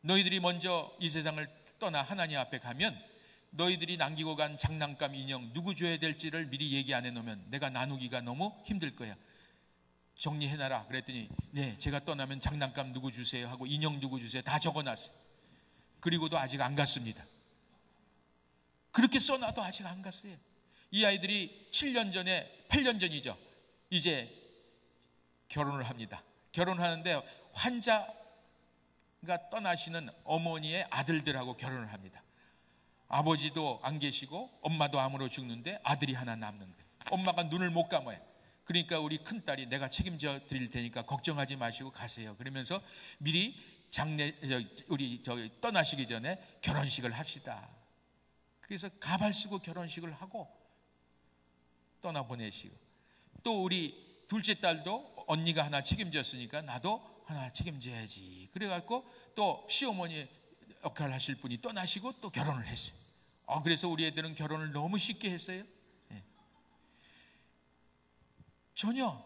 너희들이 먼저 이 세상을 떠나 하나님 앞에 가면 너희들이 남기고 간 장난감 인형 누구 줘야 될지를 미리 얘기 안 해놓으면 내가 나누기가 너무 힘들 거야. 정리해놔라. 그랬더니 네, 제가 떠나면 장난감 누구 주세요 하고 인형 누구 주세요 다 적어놨어요. 그리고도 아직 안 갔습니다. 그렇게 써놔도 아직 안 갔어요. 이 아이들이 7년 전에 8년 전이죠. 이제 결혼을 합니다. 결혼하는데 환자가 떠나시는 어머니의 아들들하고 결혼을 합니다. 아버지도 안 계시고 엄마도 암으로 죽는데 아들이 하나 남는 거예요. 엄마가 눈을 못 감아요. 그러니까 우리 큰딸이 내가 책임져 드릴 테니까 걱정하지 마시고 가세요. 그러면서 미리 우리 떠나시기 전에 결혼식을 합시다. 그래서 가발 쓰고 결혼식을 하고 떠나보내시고 또 우리 둘째 딸도 언니가 하나 책임졌으니까 나도 하나 책임져야지. 그래갖고 또 시어머니 역할을 하실 분이 떠나시고 또 결혼을 했어요. 그래서 우리 애들은 결혼을 너무 쉽게 했어요. 네. 전혀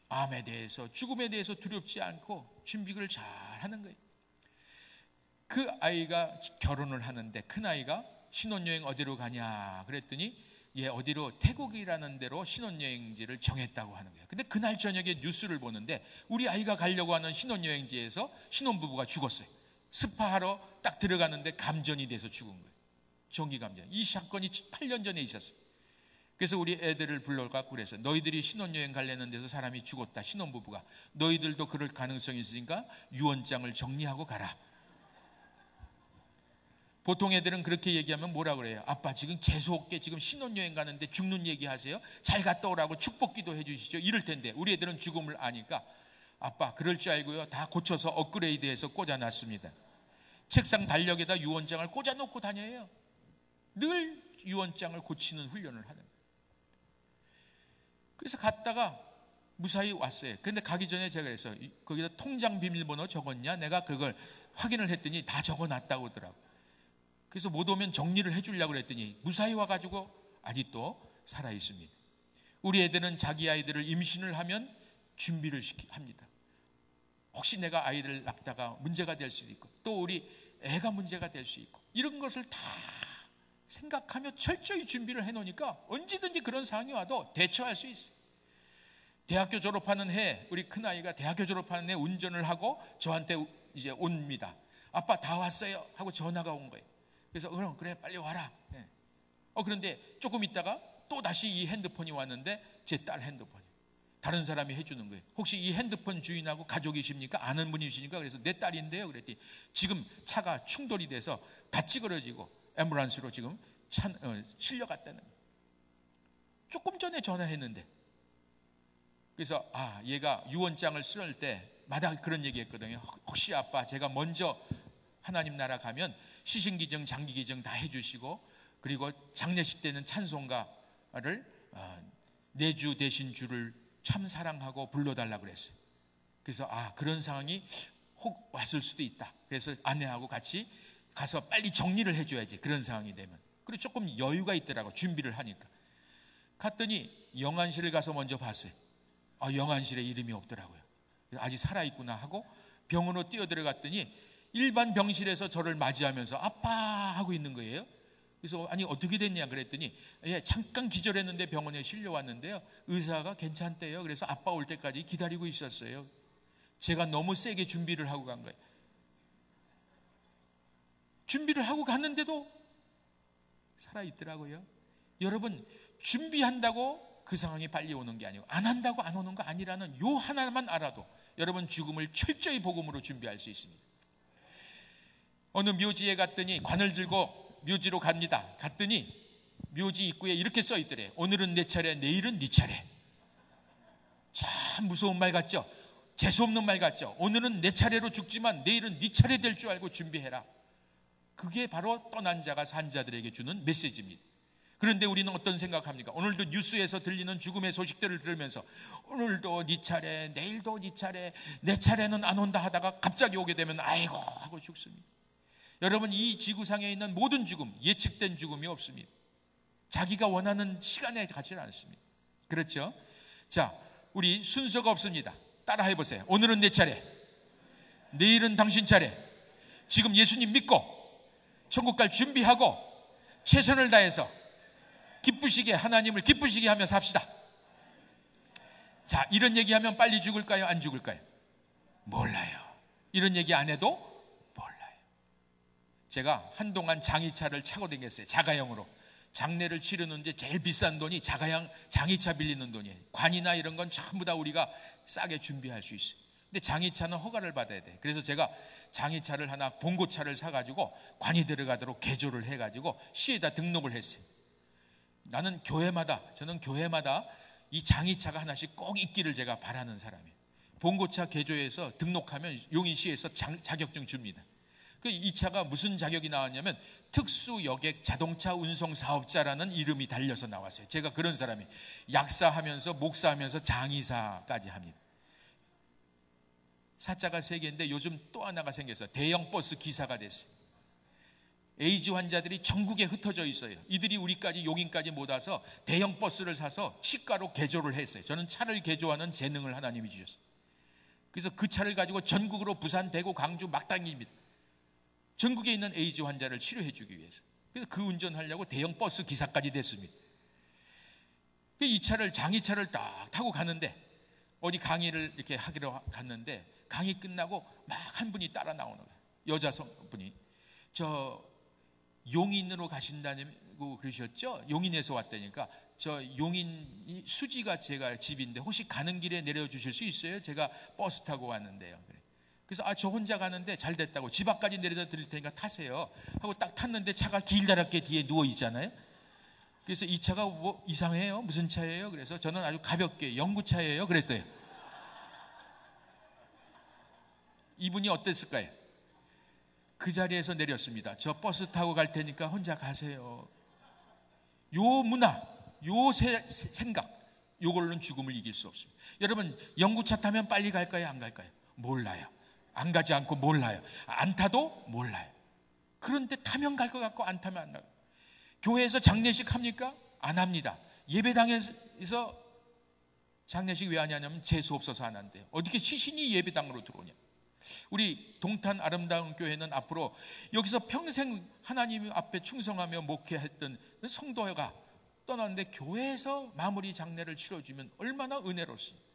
암에 대해서 죽음에 대해서 두렵지 않고 준비를 잘 하는 거예요. 그 아이가 결혼을 하는데 큰아이가 신혼여행 어디로 가냐 그랬더니 어디로 태국이라는 데로 신혼여행지를 정했다고 하는 거예요. 근데 그날 저녁에 뉴스를 보는데 우리 아이가 가려고 하는 신혼여행지에서 신혼부부가 죽었어요. 스파하러 딱 들어가는데 감전이 돼서 죽은 거예요. 전기감전. 이 사건이 8년 전에 있었어요. 그래서 우리 애들을 불러갖고 그래서 너희들이 신혼여행 가려는 데서 사람이 죽었다. 신혼부부가. 너희들도 그럴 가능성이 있으니까 유언장을 정리하고 가라. 보통 애들은 그렇게 얘기하면 뭐라 그래요? 아빠 지금 재수없게 지금 신혼여행 가는데 죽는 얘기하세요? 잘 갔다 오라고 축복기도 해주시죠. 이럴 텐데 우리 애들은 죽음을 아니까 아빠 그럴 줄 알고요. 다 고쳐서 업그레이드해서 꽂아놨습니다. 책상 달력에다 유언장을 꽂아놓고 다녀요. 늘 유언장을 고치는 훈련을 하는 거예요. 그래서 갔다가 무사히 왔어요. 근데 가기 전에 제가 그래서 거기다 통장 비밀번호 적었냐? 내가 그걸 확인을 했더니 다 적어놨다고 하더라고요. 그래서 못 오면 정리를 해주려고 그랬더니 무사히 와가지고 아직도 살아있습니다. 우리 애들은 자기 아이들을 임신을 하면 준비를 합니다. 혹시 내가 아이를 낳다가 문제가 될 수도 있고 또 우리 애가 문제가 될 수 있고 이런 것을 다 생각하며 철저히 준비를 해놓으니까 언제든지 그런 상황이 와도 대처할 수 있어요. 대학교 졸업하는 해 우리 큰아이가 대학교 졸업하는 해 운전을 하고 저한테 이제 옵니다. 아빠 다 왔어요 하고 전화가 온 거예요. 그래서 그래 빨리 와라. 네. 그런데 조금 있다가 또 다시 이 핸드폰이 왔는데 제 딸 핸드폰이에요. 다른 사람이 해주는 거예요. 혹시 이 핸드폰 주인하고 가족이십니까? 아는 분이십니까? 그래서 내 딸인데요. 그랬더니 지금 차가 충돌이 돼서 다 찌그러지고 앰뷸런스로 지금 실려갔다는 거예요. 조금 전에 전화했는데 그래서 얘가 유언장을 쓸 때마다 그런 얘기했거든요. 혹시 아빠 제가 먼저 하나님 나라 가면 시신기증 장기기증 다 해주시고 그리고 장례식 때는 찬송가를 내 주 대신 주를 참 사랑하고 불러달라 그랬어요. 그래서 그런 상황이 혹 왔을 수도 있다. 그래서 아내하고 같이 가서 빨리 정리를 해줘야지, 그런 상황이 되면. 그리고 조금 여유가 있더라고, 준비를 하니까. 갔더니 영안실을 가서 먼저 봤어요. 영안실에 이름이 없더라고요. 아직 살아있구나 하고 병원으로 뛰어들어갔더니 일반 병실에서 저를 맞이하면서 아빠 하고 있는 거예요. 그래서 아니 어떻게 됐냐 그랬더니 잠깐 기절했는데 병원에 실려왔는데요, 의사가 괜찮대요. 그래서 아빠 올 때까지 기다리고 있었어요. 제가 너무 세게 준비를 하고 간 거예요. 준비를 하고 갔는데도 살아있더라고요. 여러분, 준비한다고 그 상황이 빨리 오는 게 아니고 안 한다고 안 오는 거 아니라는 요 하나만 알아도 여러분 죽음을 철저히 복음으로 준비할 수 있습니다. 어느 묘지에 갔더니 관을 들고 묘지로 갑니다. 갔더니 묘지 입구에 이렇게 써 있더래요. 오늘은 내 차례, 내일은 네 차례. 참 무서운 말 같죠? 재수없는 말 같죠? 오늘은 내 차례로 죽지만 내일은 네 차례 될 줄 알고 준비해라. 그게 바로 떠난 자가 산 자들에게 주는 메시지입니다. 그런데 우리는 어떤 생각합니까? 오늘도 뉴스에서 들리는 죽음의 소식들을 들으면서 오늘도 네 차례, 내일도 네 차례, 내 차례는 안 온다 하다가 갑자기 오게 되면 아이고 하고 죽습니다. 여러분, 이 지구상에 있는 모든 죽음, 예측된 죽음이 없습니다. 자기가 원하는 시간에 가지는 않습니다. 그렇죠? 자, 우리 순서가 없습니다. 따라 해보세요. 오늘은 내 차례, 내일은 당신 차례. 지금 예수님 믿고 천국 갈 준비하고 최선을 다해서 기쁘시게, 하나님을 기쁘시게 하며 삽시다. 자, 이런 얘기하면 빨리 죽을까요? 안 죽을까요? 몰라요. 이런 얘기 안 해도 몰라요. 제가 한동안 장의차를 차고 다녔어요. 자가용으로. 장례를 치르는데 제일 비싼 돈이 장의차 빌리는 돈이에요. 관이나 이런 건 전부 다 우리가 싸게 준비할 수 있어요. 근데 장의차는 허가를 받아야 돼. 그래서 제가 장의차를 하나, 봉고차를 사가지고 관이 들어가도록 개조를 해가지고 시에다 등록을 했어요. 저는 교회마다 이 장의차가 하나씩 꼭 있기를 제가 바라는 사람이에요. 봉고차 개조해서 등록하면 용인시에서 자격증 줍니다. 이 차가 무슨 자격이 나왔냐면 특수 여객 자동차 운송 사업자라는 이름이 달려서 나왔어요. 제가 그런 사람이에요. 약사하면서 목사하면서 장의사까지 합니다. 사자가 3개인데 요즘 또 하나가 생겼어요. 대형 버스 기사가 됐어요. 에이즈 환자들이 전국에 흩어져 있어요. 이들이 우리까지 용인까지 못 와서 대형 버스를 사서 치과로 개조를 했어요. 저는 차를 개조하는 재능을 하나님이 주셨어요. 그래서 그 차를 가지고 전국으로 부산, 대구, 광주 막 다닙니다. 전국에 있는 에이즈 환자를 치료해 주기 위해서. 그래서 그 운전하려고 대형 버스 기사까지 됐습니다. 이 차를, 장의차를 딱 타고 가는데 어디 강의를 이렇게 하기로 갔는데 강의 끝나고 막 한 분이 따라 나오는 거예요. 여자 성분이. 저 용인으로 가신다고 그러셨죠? 용인에서 왔다니까. 저 용인 수지가 제가 집인데 혹시 가는 길에 내려주실 수 있어요? 제가 버스 타고 왔는데요. 그래서 저 혼자 가는데 잘 됐다고, 집 앞까지 내려다 드릴 테니까 타세요 하고 딱 탔는데 차가 길다랗게 뒤에 누워 있잖아요. 그래서 이 차가 뭐 이상해요? 무슨 차예요? 그래서 저는 아주 가볍게 연구차예요 그랬어요. 이분이 어땠을까요? 그 자리에서 내렸습니다. 저 버스 타고 갈 테니까 혼자 가세요. 요 문화, 요 생각, 요걸로는 죽음을 이길 수 없습니다. 여러분, 연구차 타면 빨리 갈까요? 안 갈까요? 몰라요. 안 가지 않고 몰라요. 안 타도 몰라요. 그런데 타면 갈 것 같고 안 타면 안 가요. 교회에서 장례식 합니까? 안 합니다. 예배당에서 장례식 왜 하냐면 재수 없어서 안 한대요. 어떻게 시신이 예배당으로 들어오냐. 우리 동탄 아름다운 교회는 앞으로 여기서 평생 하나님 앞에 충성하며 목회했던 성도가 떠났는데 교회에서 마무리 장례를 치러주면 얼마나 은혜롭습니까?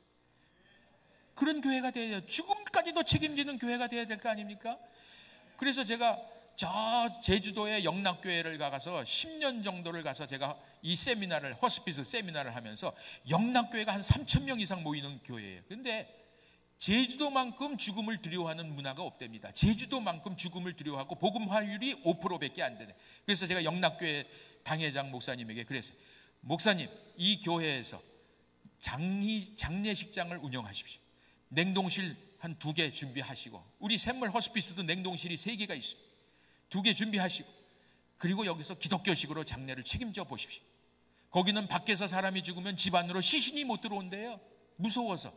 그런 교회가 돼야 돼요. 죽음까지도 책임지는 교회가 돼야 될 거 아닙니까? 그래서 제가 저 제주도의 영락교회를 가서 10년 정도를 가서 제가 이 세미나를, 호스피스 세미나를 하면서 영락교회가 한 3,000명 이상 모이는 교회예요. 그런데 제주도만큼 죽음을 두려워하는 문화가 없답니다. 제주도만큼 죽음을 두려워하고 복음 화율이 5%밖에 안 되네. 그래서 제가 영락교회 당회장 목사님에게 그랬어요. 목사님, 이 교회에서 장례식장을 운영하십시오. 냉동실 한 2개 준비하시고, 우리 샘물 호스피스도 냉동실이 3개가 있습니다. 2개 준비하시고, 그리고 여기서 기독교식으로 장례를 책임져 보십시오. 거기는 밖에서 사람이 죽으면 집 안으로 시신이 못 들어온대요. 무서워서.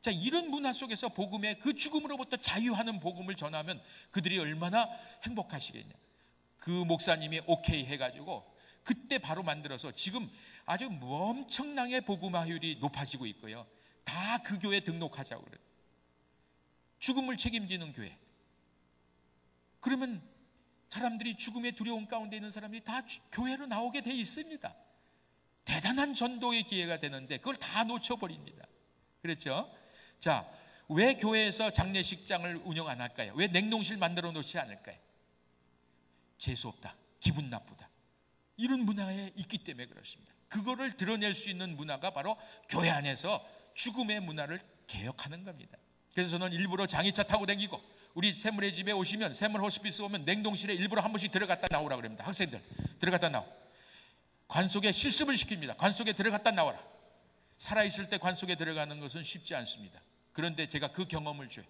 자, 이런 문화 속에서 복음의 그 죽음으로부터 자유하는 복음을 전하면 그들이 얼마나 행복하시겠냐. 그 목사님이 오케이 해가지고 그때 바로 만들어서 지금 아주 엄청나게 복음화율이 높아지고 있고요. 다 그 교회 등록하자고 그래요. 죽음을 책임지는 교회. 그러면 사람들이 죽음의 두려움 가운데 있는 사람들이 다 교회로 나오게 돼 있습니다. 대단한 전도의 기회가 되는데 그걸 다 놓쳐버립니다. 그렇죠? 자, 왜 교회에서 장례식장을 운영 안 할까요? 왜 냉동실 만들어 놓지 않을까요? 재수없다, 기분 나쁘다, 이런 문화에 있기 때문에 그렇습니다. 그거를 드러낼 수 있는 문화가 바로 교회 안에서 죽음의 문화를 개혁하는 겁니다. 그래서 저는 일부러 장의차 타고 다니고, 우리 샘물의 집에 오시면, 샘물 호스피스 오면 냉동실에 일부러 한 번씩 들어갔다 나오라 그럽니다. 학생들 들어갔다 나오. 관 속에 실습을 시킵니다. 관 속에 들어갔다 나와라. 살아있을 때 관 속에 들어가는 것은 쉽지 않습니다. 그런데 제가 그 경험을 줘요.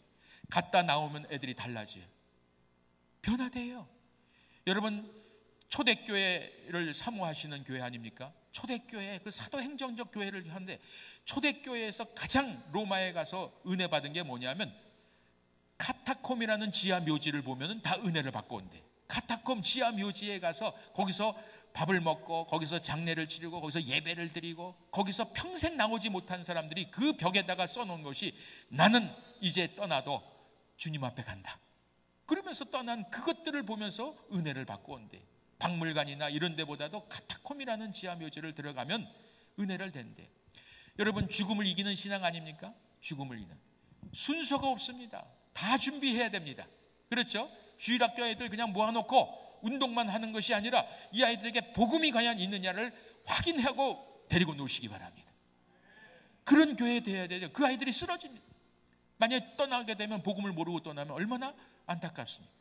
갔다 나오면 애들이 달라져요. 변화돼요. 여러분, 초대교회를 사모하시는 교회 아닙니까? 초대교회, 그 사도행정적 교회를 하는데, 초대교회에서 가장 로마에 가서 은혜 받은 게 뭐냐면 카타콤이라는 지하 묘지를 보면 다 은혜를 받고 온대. 카타콤 지하 묘지에 가서 거기서 밥을 먹고, 거기서 장례를 치르고, 거기서 예배를 드리고, 거기서 평생 나오지 못한 사람들이 그 벽에다가 써놓은 것이 나는 이제 떠나도 주님 앞에 간다. 그러면서 떠난 그것들을 보면서 은혜를 받고 온대. 박물관이나 이런 데보다도 카타콤이라는 지하 묘지를 들어가면 은혜를 된대. 여러분, 죽음을 이기는 신앙 아닙니까? 죽음을 이기는. 순서가 없습니다. 다 준비해야 됩니다. 그렇죠? 주일학교 애들 그냥 모아놓고 운동만 하는 것이 아니라 이 아이들에게 복음이 과연 있느냐를 확인하고 데리고 노시기 바랍니다. 그런 교회 되어야 되죠. 그 아이들이 쓰러집니다. 만약에 떠나게 되면, 복음을 모르고 떠나면 얼마나 안타깝습니다.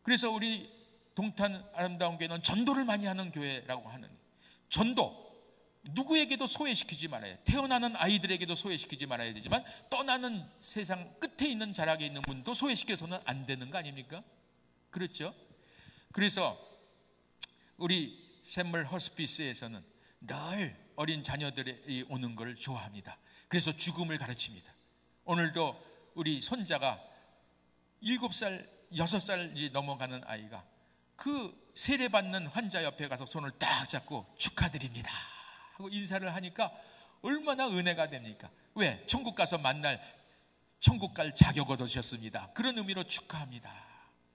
그래서 우리 동탄 아름다운 교회는 전도를 많이 하는 교회라고 하는, 전도 누구에게도 소외시키지 말아야, 태어나는 아이들에게도 소외시키지 말아야 되지만 떠나는 세상 끝에 있는 자락에 있는 분도 소외시켜서는 안 되는 거 아닙니까? 그렇죠? 그래서 우리 샘물 호스피스에서는 늘 어린 자녀들이 오는 걸 좋아합니다. 그래서 죽음을 가르칩니다. 오늘도 우리 손자가 7살, 6살 넘어가는 아이가 그 세례받는 환자 옆에 가서 손을 딱 잡고 축하드립니다 하고 인사를 하니까 얼마나 은혜가 됩니까? 왜? 천국 가서 만날, 천국 갈 자격 얻으셨습니다. 그런 의미로 축하합니다.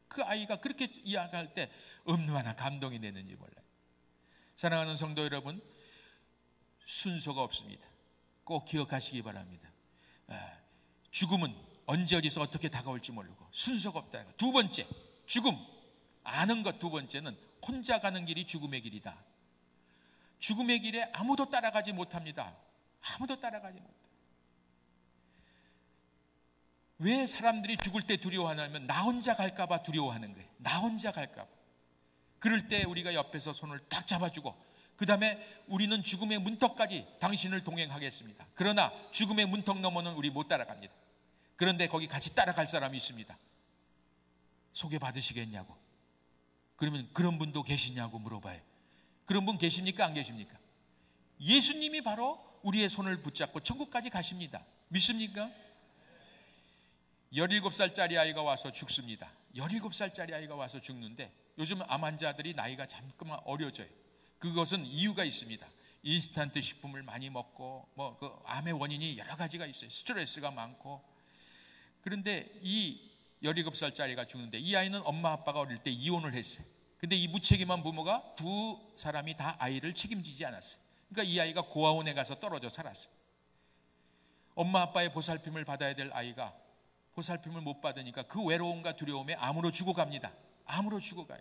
그 아이가 그렇게 이야기할 때 얼마나 감동이 되는지 몰라요. 사랑하는 성도 여러분, 순서가 없습니다. 꼭 기억하시기 바랍니다. 죽음은 언제 어디서 어떻게 다가올지 모르고 순서가 없다. 두 번째, 죽음 아는 것. 두 번째는 혼자 가는 길이 죽음의 길이다. 죽음의 길에 아무도 따라가지 못합니다. 아무도 따라가지 못해요. 왜 사람들이 죽을 때 두려워하냐면 나 혼자 갈까 봐 두려워하는 거예요. 나 혼자 갈까 봐. 그럴 때 우리가 옆에서 손을 딱 잡아주고, 그 다음에 우리는 죽음의 문턱까지 당신을 동행하겠습니다. 그러나 죽음의 문턱 너머는 우리 못 따라갑니다. 그런데 거기 같이 따라갈 사람이 있습니다. 소개받으시겠냐고. 그러면 그런 분도 계시냐고 물어봐요. 그런 분 계십니까? 안 계십니까? 예수님이 바로 우리의 손을 붙잡고 천국까지 가십니다. 믿습니까? 17살짜리 아이가 와서 죽습니다. 17살짜리 아이가 와서 죽는데, 요즘 암 환자들이 나이가 잠깐만 어려져요. 그것은 이유가 있습니다. 인스턴트 식품을 많이 먹고, 그 암의 원인이 여러 가지가 있어요. 스트레스가 많고. 그런데 이 17살짜리가 죽는데, 이 아이는 엄마 아빠가 어릴 때 이혼을 했어요. 근데 이 무책임한 부모가 두 사람이 다 아이를 책임지지 않았어요. 그러니까 이 아이가 고아원에 가서 떨어져 살았어요. 엄마 아빠의 보살핌을 받아야 될 아이가 보살핌을 못 받으니까 그 외로움과 두려움에 암으로 죽어갑니다. 암으로 죽어가요.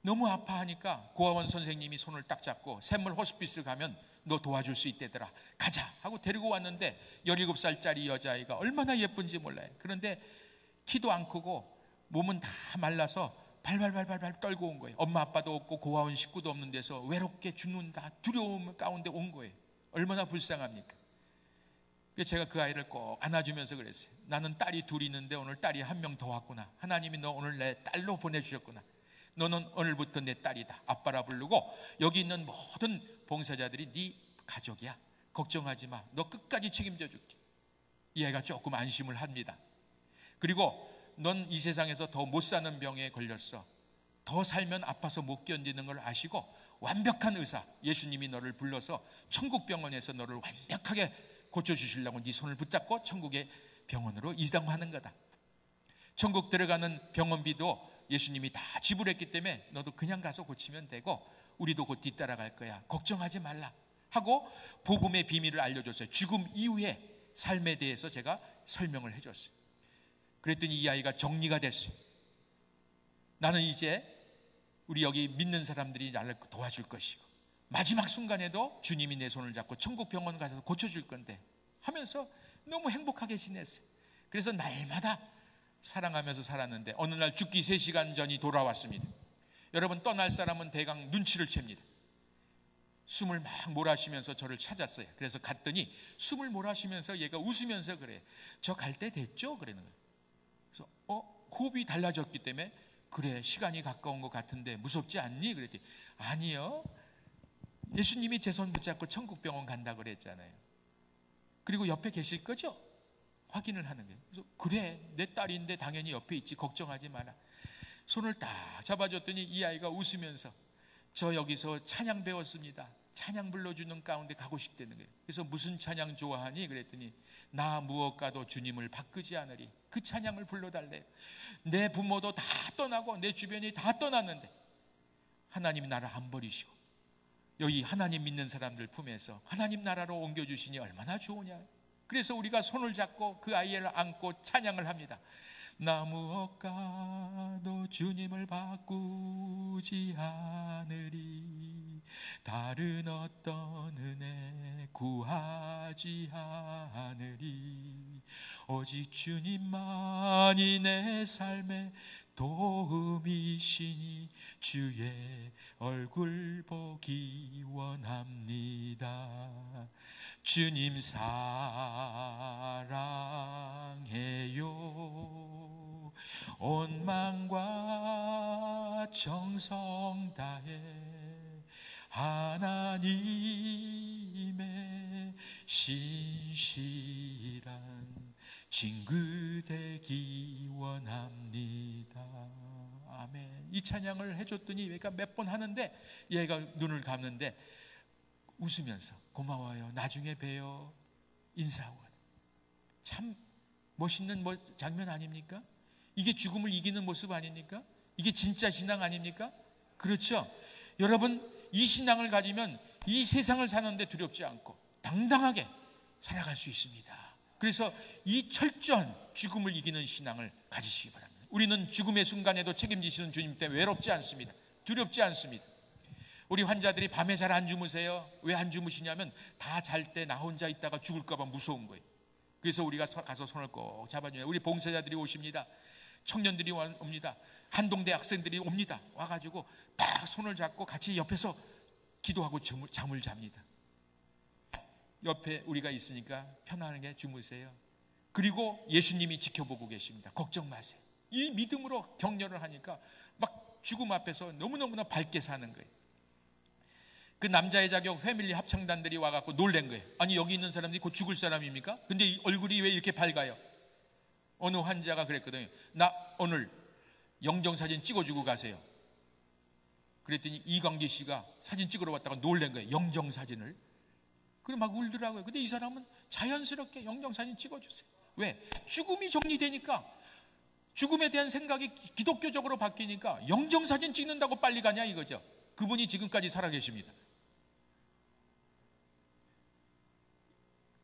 너무 아파하니까 고아원 선생님이 손을 딱 잡고 샘물 호스피스 가면 너 도와줄 수 있대더라. 가자 하고 데리고 왔는데, 17살짜리 여자아이가 얼마나 예쁜지 몰라요. 그런데 키도 안 크고 몸은 다 말라서 발발발발 떨고 온 거예요. 엄마 아빠도 없고 고아원 식구도 없는 데서 외롭게 죽는다, 두려움 가운데 온 거예요. 얼마나 불쌍합니까? 그래서 제가 그 아이를 꼭 안아주면서 그랬어요. 나는 딸이 둘이 있는데 오늘 딸이 한 명 더 왔구나. 하나님이 너 오늘 내 딸로 보내주셨구나. 너는 오늘부터 내 딸이다. 아빠라 부르고 여기 있는 모든 봉사자들이 네 가족이야. 걱정하지 마. 너 끝까지 책임져 줄게. 이 아이가 조금 안심을 합니다. 그리고 넌 이 세상에서 더 못 사는 병에 걸렸어. 더 살면 아파서 못 견디는 걸 아시고 완벽한 의사 예수님이 너를 불러서 천국 병원에서 너를 완벽하게 고쳐주시려고 네 손을 붙잡고 천국의 병원으로 이동하는 거다. 천국 들어가는 병원비도 예수님이 다 지불했기 때문에 너도 그냥 가서 고치면 되고 우리도 곧 뒤따라갈 거야. 걱정하지 말라 하고 복음의 비밀을 알려줬어요. 죽음 이후의 삶에 대해서 제가 설명을 해줬어요. 그랬더니 이 아이가 정리가 됐어요. 나는 이제 우리 여기 믿는 사람들이 나를 도와줄 것이고 마지막 순간에도 주님이 내 손을 잡고 천국 병원 가서 고쳐줄 건데 하면서 너무 행복하게 지냈어요. 그래서 날마다 사랑하면서 살았는데 어느 날 죽기 3시간 전이 돌아왔습니다. 여러분, 떠날 사람은 대강 눈치를 챕니다. 숨을 막 몰아쉬면서 저를 찾았어요. 그래서 갔더니 숨을 몰아쉬면서 얘가 웃으면서 그래. 저 갈 때 됐죠? 그러는 거예요. 그래서 호흡이 달라졌기 때문에 그래, 시간이 가까운 것 같은데 무섭지 않니? 그랬더니 아니요, 예수님이 제 손 붙잡고 천국병원 간다고 그랬잖아요. 그리고 옆에 계실 거죠? 확인을 하는 거예요. 그래서 그래, 내 딸인데 당연히 옆에 있지, 걱정하지 마라. 손을 딱 잡아줬더니 이 아이가 웃으면서 저 여기서 찬양 배웠습니다. 찬양 불러주는 가운데 가고 싶다는 거예요. 그래서 무슨 찬양 좋아하니? 그랬더니 나 무엇과도 주님을 바꾸지 않으리. 그 찬양을 불러달래요. 내 부모도 다 떠나고 내 주변이 다 떠났는데 하나님이 나를 안 버리시고 여기 하나님 믿는 사람들 품에서 하나님 나라로 옮겨주시니 얼마나 좋으냐. 그래서 우리가 손을 잡고 그 아이를 안고 찬양을 합니다. 나 무엇과도 주님을 바꾸지 않으리. 다른 어떤 은혜 구하지 않으리. 오직 주님만이 내 삶의 도움이시니 주의 얼굴 보기 원합니다. 주님 사랑해요. 온 마음과 정성 다해 하나님의 신실한 친구 되기 원합니다. 아멘. 이 찬양을 해줬더니 얘가 몇 번 하는데 얘가 눈을 감는데 웃으면서 고마워요, 나중에 봬요, 인사하고. 참 멋있는 장면 아닙니까? 이게 죽음을 이기는 모습 아닙니까? 이게 진짜 신앙 아닙니까? 그렇죠? 여러분, 이 신앙을 가지면 이 세상을 사는데 두렵지 않고 당당하게 살아갈 수 있습니다. 그래서 이 철저한 죽음을 이기는 신앙을 가지시기 바랍니다. 우리는 죽음의 순간에도 책임지시는 주님 때문에 외롭지 않습니다. 두렵지 않습니다. 우리 환자들이 밤에 잘 안 주무세요. 왜 안 주무시냐면 다 잘 때 나 혼자 있다가 죽을까 봐 무서운 거예요. 그래서 우리가 가서 손을 꼭 잡아줘요. 우리 봉사자들이 오십니다. 청년들이 옵니다. 한동대 학생들이 옵니다. 와가지고 딱 손을 잡고 같이 옆에서 기도하고 잠을 잡니다. 옆에 우리가 있으니까 편안하게 주무세요. 그리고 예수님이 지켜보고 계십니다. 걱정 마세요. 이 믿음으로 격려를 하니까 막 죽음 앞에서 너무너무나 밝게 사는 거예요. 그 남자의 자격 패밀리 합창단들이 와갖고 놀란 거예요. 아니, 여기 있는 사람들이 곧 죽을 사람입니까? 근데 이 얼굴이 왜 이렇게 밝아요? 어느 환자가 그랬거든요. 나 오늘 영정사진 찍어주고 가세요. 그랬더니 이광기 씨가 사진 찍으러 왔다가 놀란 거예요. 영정사진을. 그래 막 울더라고요. 근데 이 사람은 자연스럽게 영정사진 찍어주세요. 왜? 죽음이 정리되니까, 죽음에 대한 생각이 기독교적으로 바뀌니까 영정사진 찍는다고 빨리 가냐 이거죠. 그분이 지금까지 살아계십니다.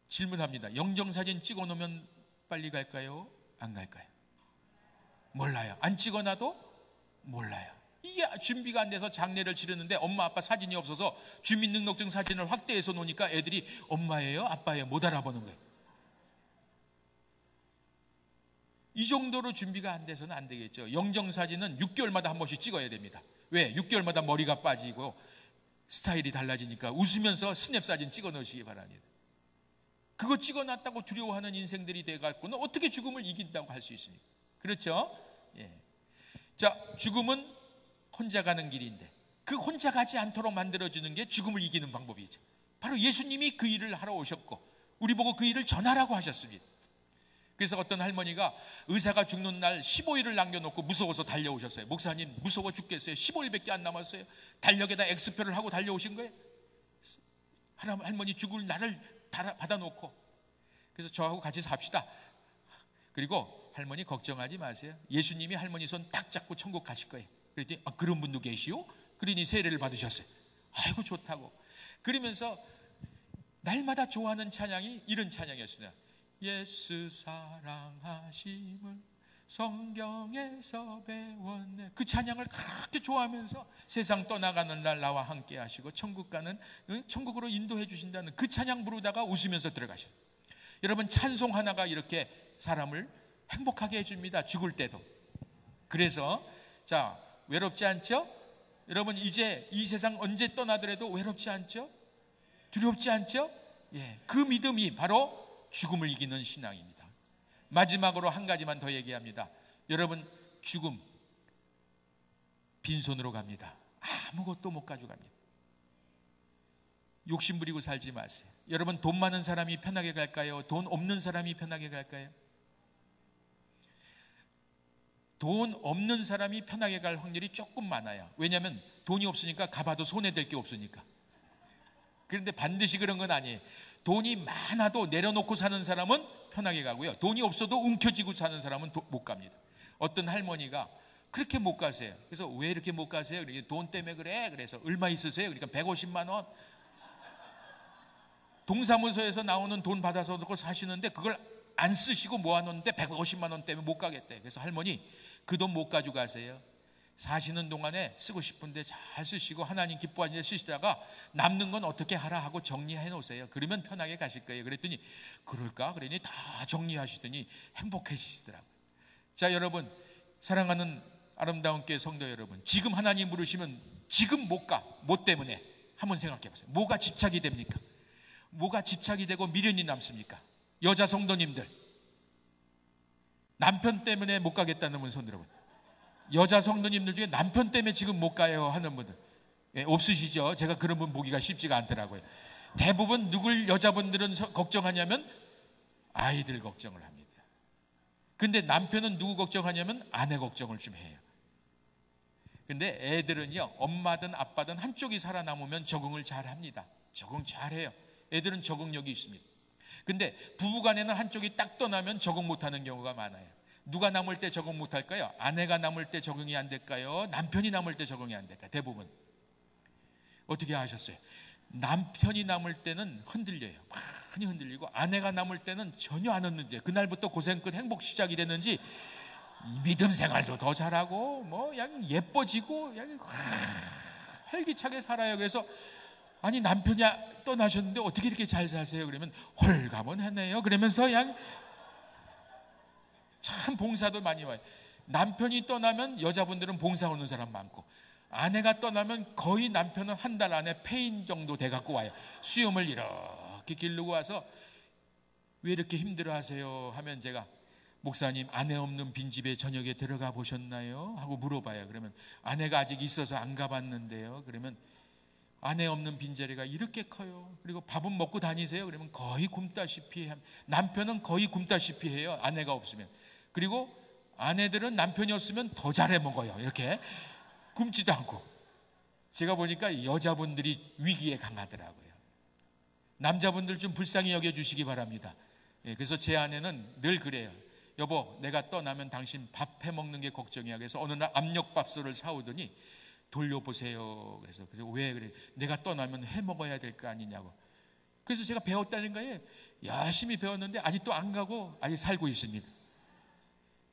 질문합니다. 영정사진 찍어놓으면 빨리 갈까요? 안 갈까요? 몰라요. 안 찍어놔도 몰라요. 이게 준비가 안 돼서 장례를 치르는데 엄마 아빠 사진이 없어서 주민등록증 사진을 확대해서 놓으니까 애들이 엄마예요? 아빠예요? 못 알아보는 거예요. 이 정도로 준비가 안 돼서는 안 되겠죠. 영정사진은 6개월마다 한 번씩 찍어야 됩니다. 왜? 6개월마다 머리가 빠지고 스타일이 달라지니까 웃으면서 스냅 사진 찍어 넣으시기 바랍니다. 그거 찍어놨다고 두려워하는 인생들이 돼갖고는 어떻게 죽음을 이긴다고 할 수 있습니까? 그렇죠? 예. 자, 죽음은 혼자 가는 길인데 그 혼자 가지 않도록 만들어주는 게 죽음을 이기는 방법이죠. 바로 예수님이 그 일을 하러 오셨고 우리 보고 그 일을 전하라고 하셨습니다. 그래서 어떤 할머니가 의사가 죽는 날 15일을 남겨놓고 무서워서 달려오셨어요. 목사님 무서워 죽겠어요. 15일밖에 안 남았어요. 달력에다 X표를 하고 달려오신 거예요. 할머니 죽을 날을 받아놓고. 그래서 저하고 같이 삽시다. 그리고 할머니 걱정하지 마세요. 예수님이 할머니 손 딱 잡고 천국 가실 거예요. 그랬더니 그런 분도 계시오? 그러니 세례를 받으셨어요. 아이고 좋다고. 그러면서 날마다 좋아하는 찬양이 이런 찬양이었어요. 예수 사랑하심을 성경에서 배웠네. 그 찬양을 그렇게 좋아하면서 세상 떠나가는 날 나와 함께 하시고 천국 가는, 천국으로 인도해 주신다는 그 찬양 부르다가 웃으면서 들어가셔요. 여러분 찬송 하나가 이렇게 사람을 행복하게 해줍니다. 죽을 때도. 그래서 자, 외롭지 않죠? 여러분 이제 이 세상 언제 떠나더라도 외롭지 않죠? 두렵지 않죠? 예, 그 믿음이 바로 죽음을 이기는 신앙입니다. 마지막으로 한 가지만 더 얘기합니다. 여러분 죽음 빈손으로 갑니다. 아무것도 못 가져갑니다. 욕심 부리고 살지 마세요. 여러분 돈 많은 사람이 편하게 갈까요? 돈 없는 사람이 편하게 갈까요? 돈 없는 사람이 편하게 갈 확률이 조금 많아요. 왜냐하면 돈이 없으니까 가봐도 손해될 게 없으니까. 그런데 반드시 그런 건 아니에요. 돈이 많아도 내려놓고 사는 사람은 편하게 가고요. 돈이 없어도 움켜쥐고 사는 사람은 못 갑니다. 어떤 할머니가 그렇게 못 가세요. 그래서 왜 이렇게 못 가세요? 그러니까 돈 때문에 그래. 그래서 얼마 있으세요? 그러니까 150만 원. 동사무소에서 나오는 돈 받아서 놓고 사시는데 그걸 안 쓰시고 모아놓는데 150만 원 때문에 못 가겠대. 그래서 할머니 그 돈 못 가지고 가세요. 사시는 동안에 쓰고 싶은데 잘 쓰시고 하나님 기뻐하는 데 쓰시다가 남는 건 어떻게 하라 하고 정리해 놓으세요. 그러면 편하게 가실 거예요. 그랬더니 그럴까? 그러니 다 정리하시더니 행복해지시더라고요. 자, 여러분 사랑하는 아름다운 교회 성도 여러분, 지금 하나님 부르시면 지금 못 가. 뭐 때문에? 한번 생각해 보세요. 뭐가 집착이 됩니까? 뭐가 집착이 되고 미련이 남습니까? 여자 성도님들 남편 때문에 못 가겠다는 분 손 들어보세요. 여자 성도님들 중에 남편 때문에 지금 못 가요 하는 분들 없으시죠? 제가 그런 분 보기가 쉽지가 않더라고요. 대부분 누굴 여자분들은 걱정하냐면 아이들 걱정을 합니다. 근데 남편은 누구 걱정하냐면 아내 걱정을 좀 해요. 근데 애들은요, 엄마든 아빠든 한쪽이 살아남으면 적응을 잘 합니다. 적응 잘 해요. 애들은 적응력이 있습니다. 근데 부부간에는 한쪽이 딱 떠나면 적응 못하는 경우가 많아요. 누가 남을 때 적응 못할까요? 아내가 남을 때 적응이 안 될까요? 남편이 남을 때 적응이 안 될까요? 대부분 어떻게 하셨어요? 남편이 남을 때는 흔들려요. 많이 흔들리고 아내가 남을 때는 전혀 안 흔들려요. 그날부터 고생 끝 행복 시작이 되는지 믿음 생활도 더 잘하고 뭐 그냥 예뻐지고 그냥 활기차게 살아요. 그래서 아니 남편이 떠나셨는데 어떻게 이렇게 잘 사세요? 그러면 홀가분하네요. 그러면서 그냥 참 봉사도 많이 와요. 남편이 떠나면 여자분들은 봉사 오는 사람 많고 아내가 떠나면 거의 남편은 한 달 안에 폐인 정도 돼갖고 와요. 수염을 이렇게 기르고 와서 왜 이렇게 힘들어하세요? 하면 제가 목사님 아내 없는 빈집에 저녁에 들어가 보셨나요? 하고 물어봐요. 그러면 아내가 아직 있어서 안 가봤는데요. 그러면 아내 없는 빈자리가 이렇게 커요. 그리고 밥은 먹고 다니세요? 그러면 거의 굶다시피 해요. 남편은 거의 굶다시피 해요. 아내가 없으면. 그리고 아내들은 남편이 없으면 더 잘해 먹어요. 이렇게 굶지도 않고. 제가 보니까 여자분들이 위기에 강하더라고요. 남자분들 좀 불쌍히 여겨주시기 바랍니다. 그래서 제 아내는 늘 그래요. 여보 내가 떠나면 당신 밥 해먹는 게 걱정이야. 그래서 어느 날 압력밥솥을 사오더니 돌려보세요. 그래서 왜 그래? 내가 떠나면 해먹어야 될 거 아니냐고. 그래서 제가 배웠다는 거예요. 열심히 배웠는데 아직도 안 가고 아직 살고 있습니다.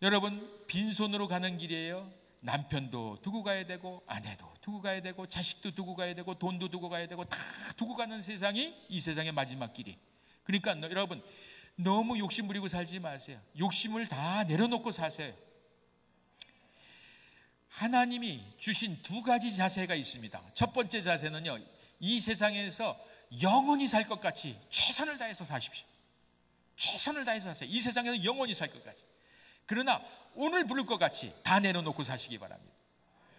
여러분 빈손으로 가는 길이에요. 남편도 두고 가야 되고 아내도 두고 가야 되고 자식도 두고 가야 되고 돈도 두고 가야 되고 다 두고 가는 세상이 이 세상의 마지막 길이. 그러니까 여러분 너무 욕심 부리고 살지 마세요. 욕심을 다 내려놓고 사세요. 하나님이 주신 두 가지 자세가 있습니다. 첫 번째 자세는요, 이 세상에서 영원히 살 것 같이 최선을 다해서 사십시오. 최선을 다해서 사세요. 이 세상에서 영원히 살 것 같이. 그러나 오늘 부를 것 같이 다 내려놓고 사시기 바랍니다.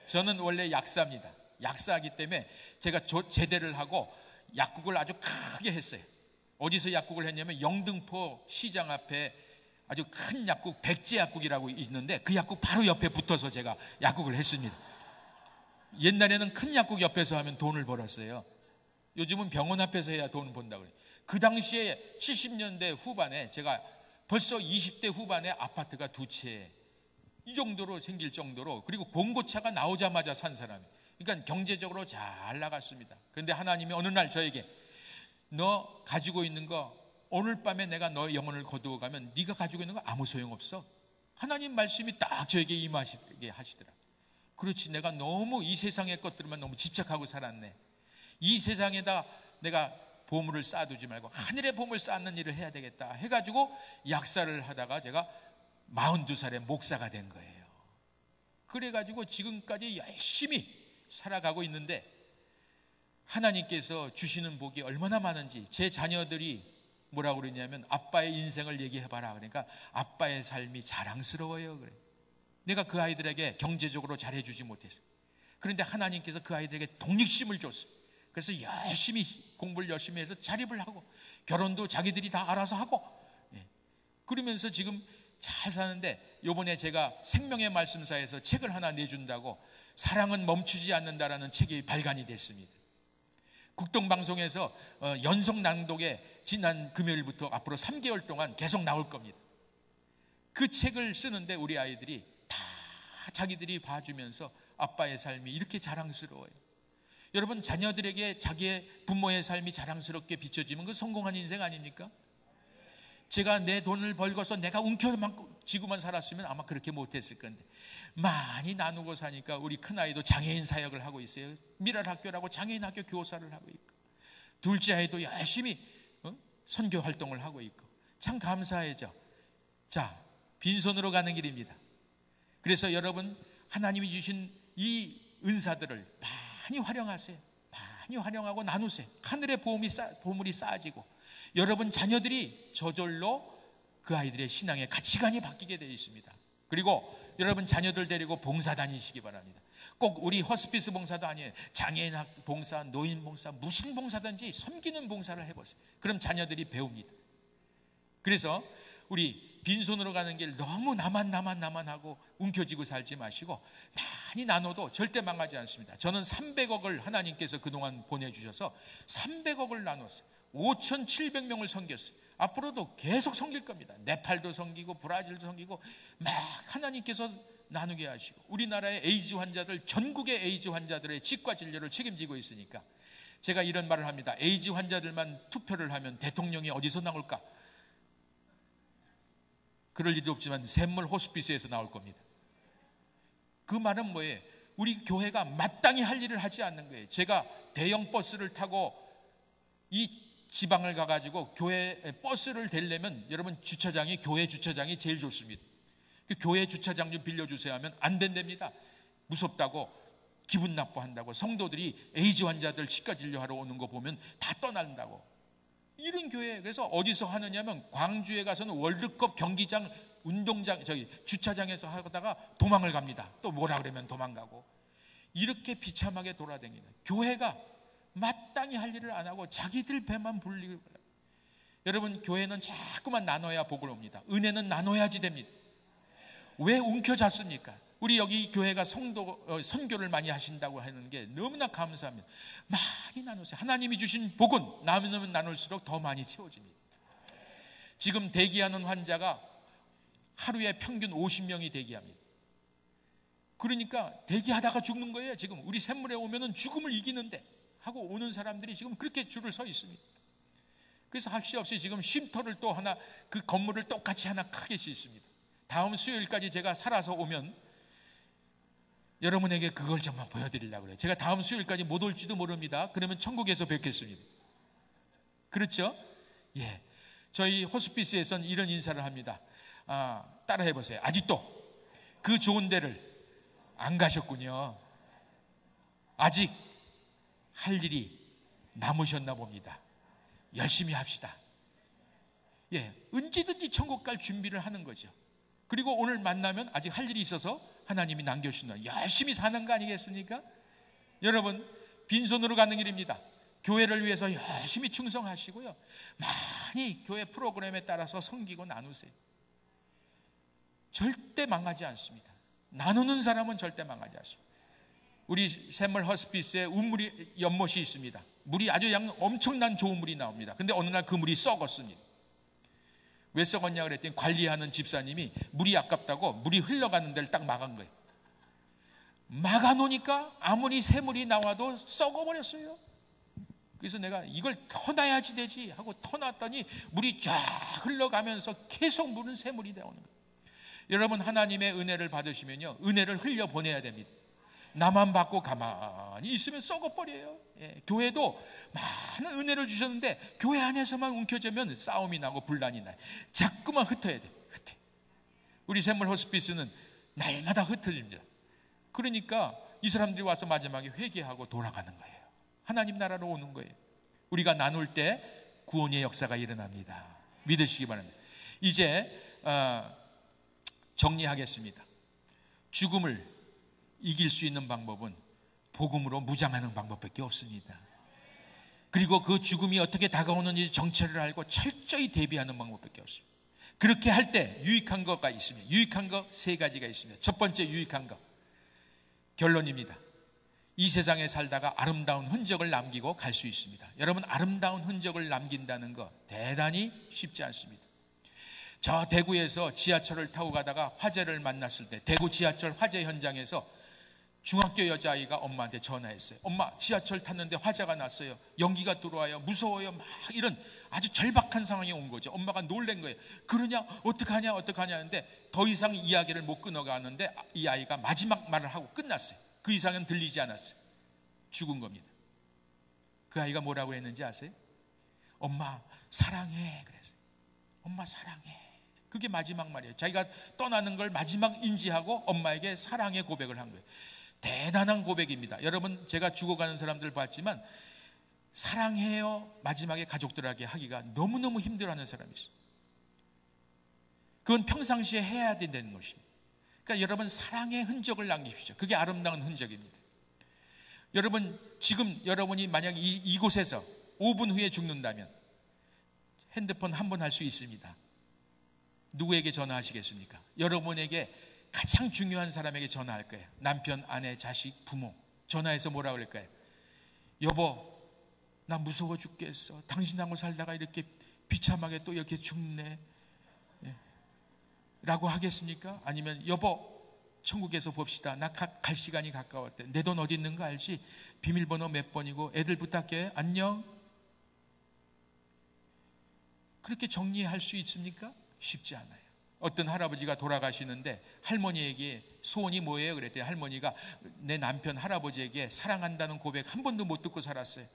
저는 원래 약사입니다. 약사이기 때문에 제가 제대를 하고 약국을 아주 크게 했어요. 어디서 약국을 했냐면 영등포 시장 앞에 아주 큰 약국, 백제 약국이라고 있는데 그 약국 바로 옆에 붙어서 제가 약국을 했습니다. 옛날에는 큰 약국 옆에서 하면 돈을 벌었어요. 요즘은 병원 앞에서 해야 돈을 번다고 그래요. 그 당시에 70년대 후반에 제가 벌써 20대 후반에 아파트가 2채 이 정도로 생길 정도로, 그리고 봉고차가 나오자마자 산 사람이, 그러니까 경제적으로 잘 나갔습니다. 그런데 하나님이 어느 날 저에게 너 가지고 있는 거 오늘 밤에 내가 너의 영혼을 거두어 가면 네가 가지고 있는 거 아무 소용없어. 하나님 말씀이 딱 저에게 임하시게 하시더라. 그렇지, 내가 너무 이 세상의 것들만 너무 집착하고 살았네. 이 세상에다 내가 보물을 쌓아두지 말고 하늘의 보물 쌓는 일을 해야 되겠다 해가지고 약사를 하다가 제가 42살에 목사가 된 거예요. 그래가지고 지금까지 열심히 살아가고 있는데 하나님께서 주시는 복이 얼마나 많은지, 제 자녀들이 뭐라고 그러냐면 아빠의 인생을 얘기해봐라. 그러니까 아빠의 삶이 자랑스러워요. 그래. 내가 그 아이들에게 경제적으로 잘해주지 못했어요. 그런데 하나님께서 그 아이들에게 독립심을 줬어요. 그래서 열심히 공부를 열심히 해서 자립을 하고 결혼도 자기들이 다 알아서 하고, 그러면서 지금 잘 사는데, 요번에 제가 생명의 말씀사에서 책을 하나 내준다고 사랑은 멈추지 않는다라는 책이 발간이 됐습니다. 국동방송에서 연속 낭독에 지난 금요일부터 앞으로 3개월 동안 계속 나올 겁니다. 그 책을 쓰는데 우리 아이들이 다 자기들이 봐주면서 아빠의 삶이 이렇게 자랑스러워요. 여러분, 자녀들에게 자기의 부모의 삶이 자랑스럽게 비춰지면 그 성공한 인생 아닙니까? 제가 내 돈을 벌고서 내가 움켜쥐고만 살았으면 아마 그렇게 못했을 건데, 많이 나누고 사니까 우리 큰아이도 장애인 사역을 하고 있어요. 미랄학교라고 장애인 학교 교사를 하고 있고, 둘째 아이도 열심히 선교 활동을 하고 있고, 참 감사해져. 자, 빈손으로 가는 길입니다. 그래서 여러분, 하나님이 주신 이 은사들을 많이 활용하세요. 많이 활용하고 나누세요. 하늘의 보물이 쌓아지고 여러분 자녀들이 저절로 그 아이들의 신앙의 가치관이 바뀌게 되어 있습니다. 그리고 여러분 자녀들 데리고 봉사 다니시기 바랍니다. 꼭 우리 호스피스 봉사도 아니에요. 장애인 봉사, 노인 봉사, 무슨 봉사든지 섬기는 봉사를 해보세요. 그럼 자녀들이 배웁니다. 그래서 우리 빈손으로 가는 길 너무 나만 하고 움켜쥐고 살지 마시고 많이 나눠도 절대 망하지 않습니다. 저는 300억을 하나님께서 그동안 보내주셔서 300억을 나눴어요. 5,700명을 섬겼어요. 앞으로도 계속 섬길 겁니다. 네팔도 섬기고 브라질도 섬기고 막 하나님께서 나누게 하시고, 우리나라의 에이즈 환자들, 전국의 에이즈 환자들의 치과 진료를 책임지고 있으니까 제가 이런 말을 합니다. 에이즈 환자들만 투표를 하면 대통령이 어디서 나올까? 그럴 일이 없지만 샘물 호스피스에서 나올 겁니다. 그 말은 뭐예요? 우리 교회가 마땅히 할 일을 하지 않는 거예요. 제가 대형 버스를 타고 이 지방을 가가지고 교회 버스를 대려면 여러분 주차장이, 교회 주차장이 제일 좋습니다. 그 교회 주차장 좀 빌려주세요 하면 안 된답니다. 무섭다고, 기분 나빠한다고, 성도들이 에이즈 환자들 치과 진료하러 오는 거 보면 다 떠난다고. 이런 교회. 그래서 어디서 하느냐면 광주에 가서는 월드컵 경기장 운동장 주차장에서 하다가 도망을 갑니다. 또 뭐라 그러면 도망가고. 이렇게 비참하게 돌아다니는 교회가 마땅히 할 일을 안 하고 자기들 배만 불리고. 여러분, 교회는 자꾸만 나눠야 복을 옵니다. 은혜는 나눠야지 됩니다. 왜 움켜잡습니까? 우리 여기 교회가 선교를 많이 하신다고 하는 게 너무나 감사합니다. 많이 나누세요. 하나님이 주신 복은 나누면 나눌수록 더 많이 채워집니다. 지금 대기하는 환자가 하루에 평균 50명이 대기합니다. 그러니까 대기하다가 죽는 거예요. 지금 우리 샘물에 오면은 죽음을 이기는데 하고 오는 사람들이 지금 그렇게 줄을 서 있습니다. 그래서 할 수 없이 지금 쉼터를 또 하나, 그 건물을 똑같이 하나 크게 짓습니다. 다음 수요일까지 제가 살아서 오면 여러분에게 그걸 좀 보여드리려고 그래요. 제가 다음 수요일까지 못 올지도 모릅니다. 그러면 천국에서 뵙겠습니다. 그렇죠? 예. 저희 호스피스에서는 이런 인사를 합니다. 따라 해보세요. 아직도 그 좋은 데를 안 가셨군요. 아직 할 일이 남으셨나 봅니다. 열심히 합시다. 언제든지 천국 갈 준비를 하는 거죠. 그리고 오늘 만나면 아직 할 일이 있어서 하나님이 남겨주신 열심히 사는 거 아니겠습니까? 여러분, 빈손으로 가는 길입니다. 교회를 위해서 열심히 충성하시고요, 많이 교회 프로그램에 따라서 섬기고 나누세요. 절대 망하지 않습니다. 나누는 사람은 절대 망하지 않습니다. 우리 샘물 허스피스에 우물이 연못이 있습니다. 물이 아주 엄청난 좋은 물이 나옵니다. 근데 어느 날 그 물이 썩었습니다. 왜 썩었냐 그랬더니 관리하는 집사님이 물이 아깝다고 물이 흘러가는 데를 딱 막은 거예요. 막아놓으니까 아무리 새물이 나와도 썩어버렸어요. 그래서 내가 이걸 터놔야지 되지 하고 터놨더니 물이 쫙 흘러가면서 계속 물은 새물이 나오는 거예요. 여러분, 하나님의 은혜를 받으시면요, 은혜를 흘려보내야 됩니다. 나만 받고 가만히 있으면 썩어버려요. 교회도 많은 은혜를 주셨는데 교회 안에서만 움켜쥐면 싸움이 나고 분란이 나요. 자꾸만 흩어야 돼요. 우리 샘물 호스피스는 날마다 흩어집니다. 그러니까 이 사람들이 와서 마지막에 회개하고 돌아가는 거예요. 하나님 나라로 오는 거예요. 우리가 나눌 때 구원의 역사가 일어납니다. 믿으시기 바랍니다. 이제 정리하겠습니다. 죽음을 이길 수 있는 방법은 복음으로 무장하는 방법밖에 없습니다. 그리고 그 죽음이 어떻게 다가오는지 정체를 알고 철저히 대비하는 방법밖에 없습니다. 그렇게 할 때 유익한 것가 있습니다. 유익한 것 세 가지가 있습니다. 첫 번째 유익한 것, 결론입니다. 이 세상에 살다가 아름다운 흔적을 남기고 갈 수 있습니다. 여러분, 아름다운 흔적을 남긴다는 거 대단히 쉽지 않습니다. 저 대구에서 지하철을 타고 가다가 화재를 만났을 때, 대구 지하철 화재 현장에서 중학교 여자아이가 엄마한테 전화했어요. 엄마, 지하철 탔는데 화재가 났어요. 연기가 들어와요. 무서워요. 막 이런 아주 절박한 상황이 온 거죠. 엄마가 놀란 거예요. 그러냐, 어떡하냐 하는데 더 이상 이야기를 못 끊어가는데 이 아이가 마지막 말을 하고 끝났어요. 그 이상은 들리지 않았어요. 죽은 겁니다. 그 아이가 뭐라고 했는지 아세요? 엄마 사랑해 그랬어요. 엄마 사랑해. 그게 마지막 말이에요. 자기가 떠나는 걸 마지막 인지하고 엄마에게 사랑의 고백을 한 거예요. 대단한 고백입니다. 여러분, 제가 죽어가는 사람들 봤지만 사랑해요 마지막에 가족들에게 하기가 너무너무 힘들어하는 사람이 있어요. 그건 평상시에 해야 된다는 것입니다. 그러니까 여러분, 사랑의 흔적을 남기십시오. 그게 아름다운 흔적입니다. 여러분, 지금 여러분이 만약 이곳에서 5분 후에 죽는다면 핸드폰 한 번 할 수 있습니다. 누구에게 전화하시겠습니까? 여러분에게 가장 중요한 사람에게 전화할 거예요. 남편, 아내, 자식, 부모. 전화해서 뭐라 그럴까요? 여보, 나 무서워 죽겠어. 당신하고 살다가 이렇게 비참하게 또 이렇게 죽네. 라고 하겠습니까? 아니면 여보, 천국에서 봅시다. 나 갈 시간이 가까웠대. 내 돈 어디 있는 거 알지? 비밀번호 몇 번이고 애들 부탁해. 안녕. 그렇게 정리할 수 있습니까? 쉽지 않아요. 어떤 할아버지가 돌아가시는데 할머니에게 소원이 뭐예요? 그랬더니 할머니가 내 남편 할아버지에게 사랑한다는 고백 한 번도 못 듣고 살았어요.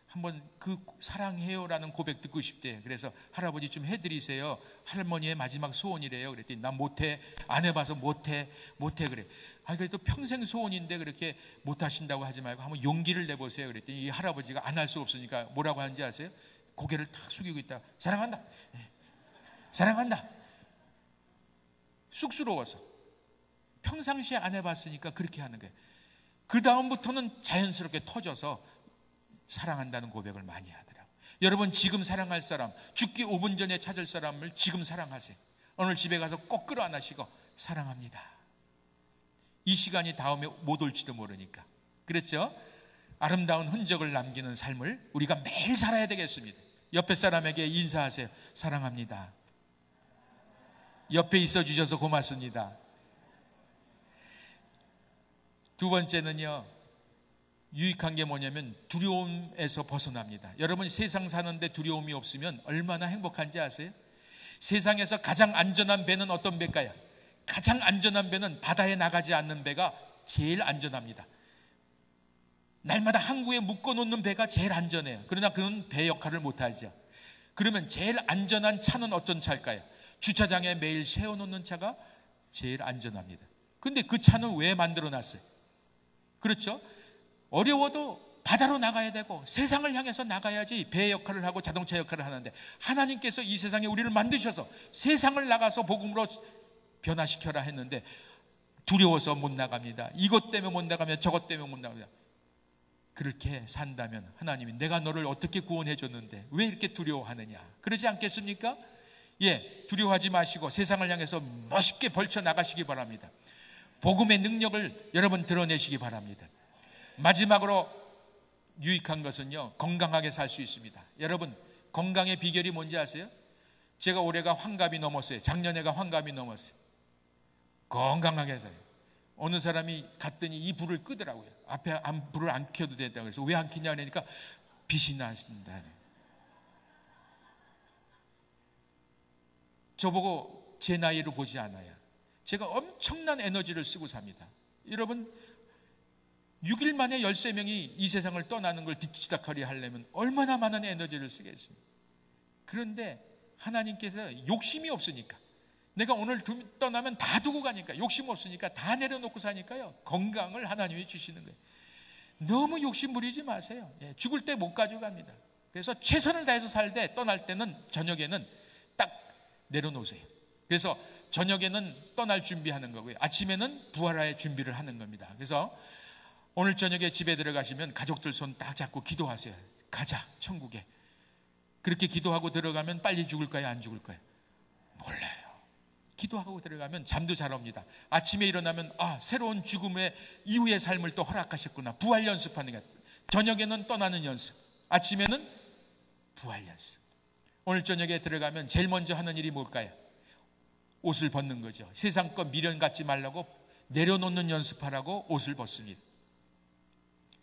한번 그 사랑해요라는 고백 듣고 싶대요. 그래서 할아버지 좀 해드리세요. 할머니의 마지막 소원이래요. 그랬더니 난 못해. 안 해봐서 못해 그래. 그래도 평생 소원인데 그렇게 못하신다고 하지 말고 한번 용기를 내보세요. 그랬더니 이 할아버지가 안 할 수 없으니까 뭐라고 하는지 아세요? 고개를 탁 숙이고 있다가 사랑한다. 사랑한다. 쑥스러워서 평상시에 안 해봤으니까 그렇게 하는 거예요. 그 다음부터는 자연스럽게 터져서 사랑한다는 고백을 많이 하더라고요. 여러분, 지금 사랑할 사람, 죽기 5분 전에 찾을 사람을 지금 사랑하세요. 오늘 집에 가서 꼭 끌어안으시고 사랑합니다. 이 시간이 다음에 못 올지도 모르니까. 그렇죠? 아름다운 흔적을 남기는 삶을 우리가 매일 살아야 되겠습니다. 옆에 사람에게 인사하세요. 사랑합니다. 옆에 있어 주셔서 고맙습니다. 두 번째는요, 유익한 게 뭐냐면 두려움에서 벗어납니다. 여러분, 세상 사는데 두려움이 없으면 얼마나 행복한지 아세요? 세상에서 가장 안전한 배는 어떤 배일까요? 가장 안전한 배는 바다에 나가지 않는 배가 제일 안전합니다. 날마다 항구에 묶어놓는 배가 제일 안전해요. 그러나 그는 배 역할을 못하죠. 그러면 제일 안전한 차는 어떤 차일까요? 주차장에 매일 세워놓는 차가 제일 안전합니다. 근데 그 차는 왜 만들어놨어요? 그렇죠? 어려워도 바다로 나가야 되고 세상을 향해서 나가야지 배 역할을 하고 자동차 역할을 하는데, 하나님께서 이 세상에 우리를 만드셔서 세상을 나가서 복음으로 변화시켜라 했는데 두려워서 못 나갑니다. 이것 때문에 못 나가면 저것 때문에 못 나갑니다. 그렇게 산다면 하나님이 내가 너를 어떻게 구원해 줬는데 왜 이렇게 두려워하느냐, 그러지 않겠습니까? 예, 두려워하지 마시고 세상을 향해서 멋있게 벌쳐 나가시기 바랍니다. 복음의 능력을 여러분 드러내시기 바랍니다. 마지막으로 유익한 것은요, 건강하게 살 수 있습니다. 여러분, 건강의 비결이 뭔지 아세요? 제가 올해가 환갑이 넘었어요. 작년에가 환갑이 넘었어요. 건강하게 살아요. 어느 사람이 갔더니 이 불을 끄더라고요. 앞에 불을 안 켜도 된다고 해서 왜 안 켜냐 그러니까 빛이 나신다. 저보고 제 나이로 보지 않아요. 제가 엄청난 에너지를 쓰고 삽니다. 여러분, 6일 만에 13명이 이 세상을 떠나는 걸 뒤치다커리 하려면 얼마나 많은 에너지를 쓰겠습니까? 그런데 하나님께서 욕심이 없으니까, 내가 오늘 떠나면 다 두고 가니까, 욕심 없으니까 다 내려놓고 사니까요, 건강을 하나님이 주시는 거예요. 너무 욕심 부리지 마세요. 예, 죽을 때 못 가지고 갑니다. 그래서 최선을 다해서 살되 떠날 때는 저녁에는 딱 내려놓으세요. 그래서 저녁에는 떠날 준비하는 거고요, 아침에는 부활할 준비를 하는 겁니다. 그래서 오늘 저녁에 집에 들어가시면 가족들 손 딱 잡고 기도하세요. 가자 천국에. 그렇게 기도하고 들어가면 빨리 죽을까요, 안 죽을까요? 몰라요. 기도하고 들어가면 잠도 잘 옵니다. 아침에 일어나면 새로운 죽음의 이후의 삶을 또 허락하셨구나. 부활 연습하는 것. 저녁에는 떠나는 연습, 아침에는 부활 연습. 오늘 저녁에 들어가면 제일 먼저 하는 일이 뭘까요? 옷을 벗는 거죠. 세상 것 미련 갖지 말라고 내려놓는 연습하라고 옷을 벗습니다.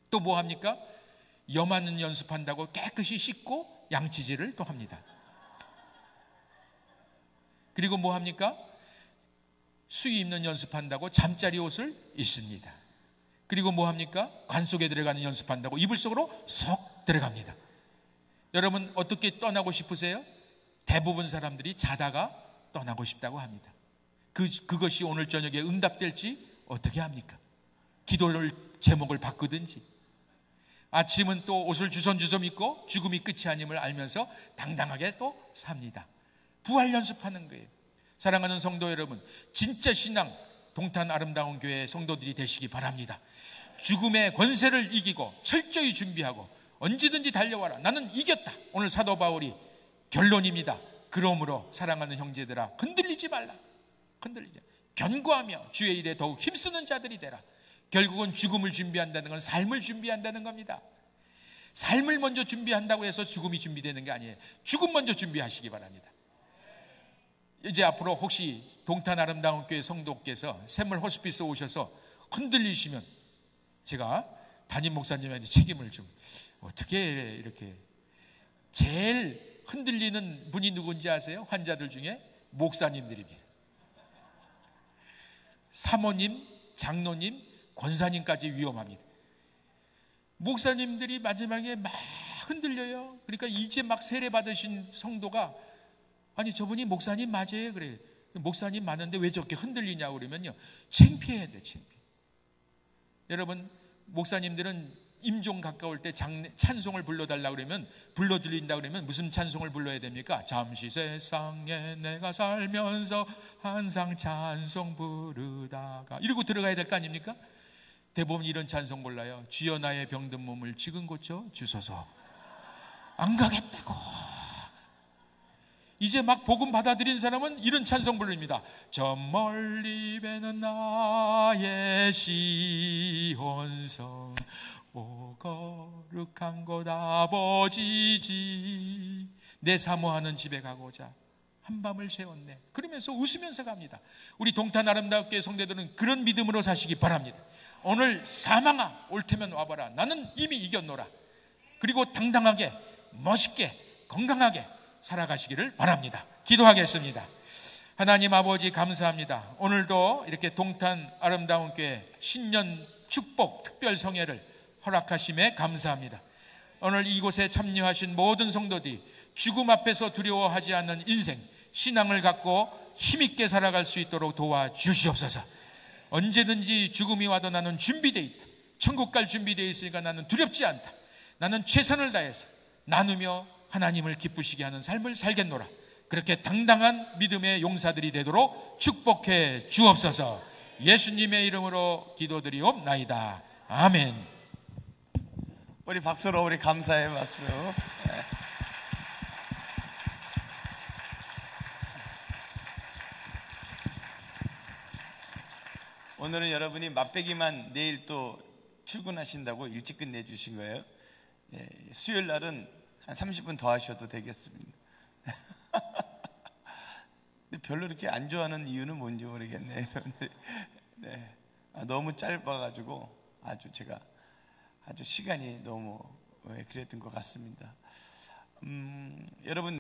또 뭐 합니까? 염하는 연습한다고 깨끗이 씻고 양치질을 또 합니다. 그리고 뭐 합니까? 수의 입는 연습한다고 잠자리 옷을 입습니다. 그리고 뭐 합니까? 관 속에 들어가는 연습한다고 이불 속으로 쏙 들어갑니다. 여러분, 어떻게 떠나고 싶으세요? 대부분 사람들이 자다가 떠나고 싶다고 합니다. 그것이 오늘 저녁에 응답될지 어떻게 합니까? 기도를 제목을 바꾸든지, 아침은 또 옷을 주섬주섬 입고 죽음이 끝이 아님을 알면서 당당하게 또 삽니다. 부활 연습하는 거예요. 사랑하는 성도 여러분, 진짜 신앙 동탄 아름다운 교회 성도들이 되시기 바랍니다. 죽음의 권세를 이기고 철저히 준비하고 언제든지 달려와라. 나는 이겼다. 오늘 사도 바울이 결론입니다. 그러므로 사랑하는 형제들아, 흔들리지 말라. 흔들리지. 견고하며 주의 일에 더욱 힘쓰는 자들이 되라. 결국은 죽음을 준비한다는 건 삶을 준비한다는 겁니다. 삶을 먼저 준비한다고 해서 죽음이 준비되는 게 아니에요. 죽음 먼저 준비하시기 바랍니다. 이제 앞으로 혹시 동탄 아름다운 교회 성도께서 샘물 호스피스 오셔서 흔들리시면 제가 담임 목사님한테 책임을 좀, 어떻게 이렇게, 제일 흔들리는 분이 누군지 아세요? 환자들 중에 목사님들입니다. 사모님, 장로님, 권사님까지 위험합니다. 목사님들이 마지막에 막 흔들려요. 그러니까 이제 막 세례 받으신 성도가, 아니 저분이 목사님 맞아요? 그래요. 목사님 맞는데 왜 저렇게 흔들리냐고 그러면요, 창피해야 돼. 창피해. 여러분, 목사님들은 임종 가까울 때 찬송을 불러달라고 그러면, 불러드린다고 그러면 무슨 찬송을 불러야 됩니까? 잠시 세상에 내가 살면서 항상 찬송 부르다가, 이러고 들어가야 될 거 아닙니까? 대부분 이런 찬송 골라요. 주여 나의 병든 몸을 지금 고쳐 주소서. 안 가겠다고. 이제 막 복음 받아들인 사람은 이런 찬송 부릅니다. 저 멀리 배는 나의 시온성, 오 거룩한 곳 아버지지, 내 사모하는 집에 가고자 한밤을 새웠네. 그러면서 웃으면서 갑니다. 우리 동탄 아름답게 성도들은 그런 믿음으로 사시기 바랍니다. 오늘 사망아 올 테면 와봐라. 나는 이미 이겼노라. 그리고 당당하게, 멋있게, 건강하게 살아가시기를 바랍니다. 기도하겠습니다. 하나님 아버지, 감사합니다. 오늘도 이렇게 동탄 아름다운 교회 신년 축복 특별 성회를 허락하심에 감사합니다. 오늘 이곳에 참여하신 모든 성도들이 죽음 앞에서 두려워하지 않는 인생, 신앙을 갖고 힘있게 살아갈 수 있도록 도와주시옵소서. 언제든지 죽음이 와도 나는 준비되어 있다. 천국 갈 준비되어 있으니까 나는 두렵지 않다. 나는 최선을 다해서 나누며 하나님을 기쁘시게 하는 삶을 살겠노라. 그렇게 당당한 믿음의 용사들이 되도록 축복해 주옵소서. 예수님의 이름으로 기도드리옵나이다. 아멘. 우리 박수로 우리 감사의 박수. 오늘은 여러분이 맛배기만 내일 또 출근하신다고 일찍 끝내주신 거예요. 수요일 날은 한 30분 더 하셔도 되겠습니다. 근데 별로 이렇게 안 좋아하는 이유는 뭔지 모르겠네요. 네. 너무 짧아가지고 제가 시간이 너무 그랬던 것 같습니다. 여러분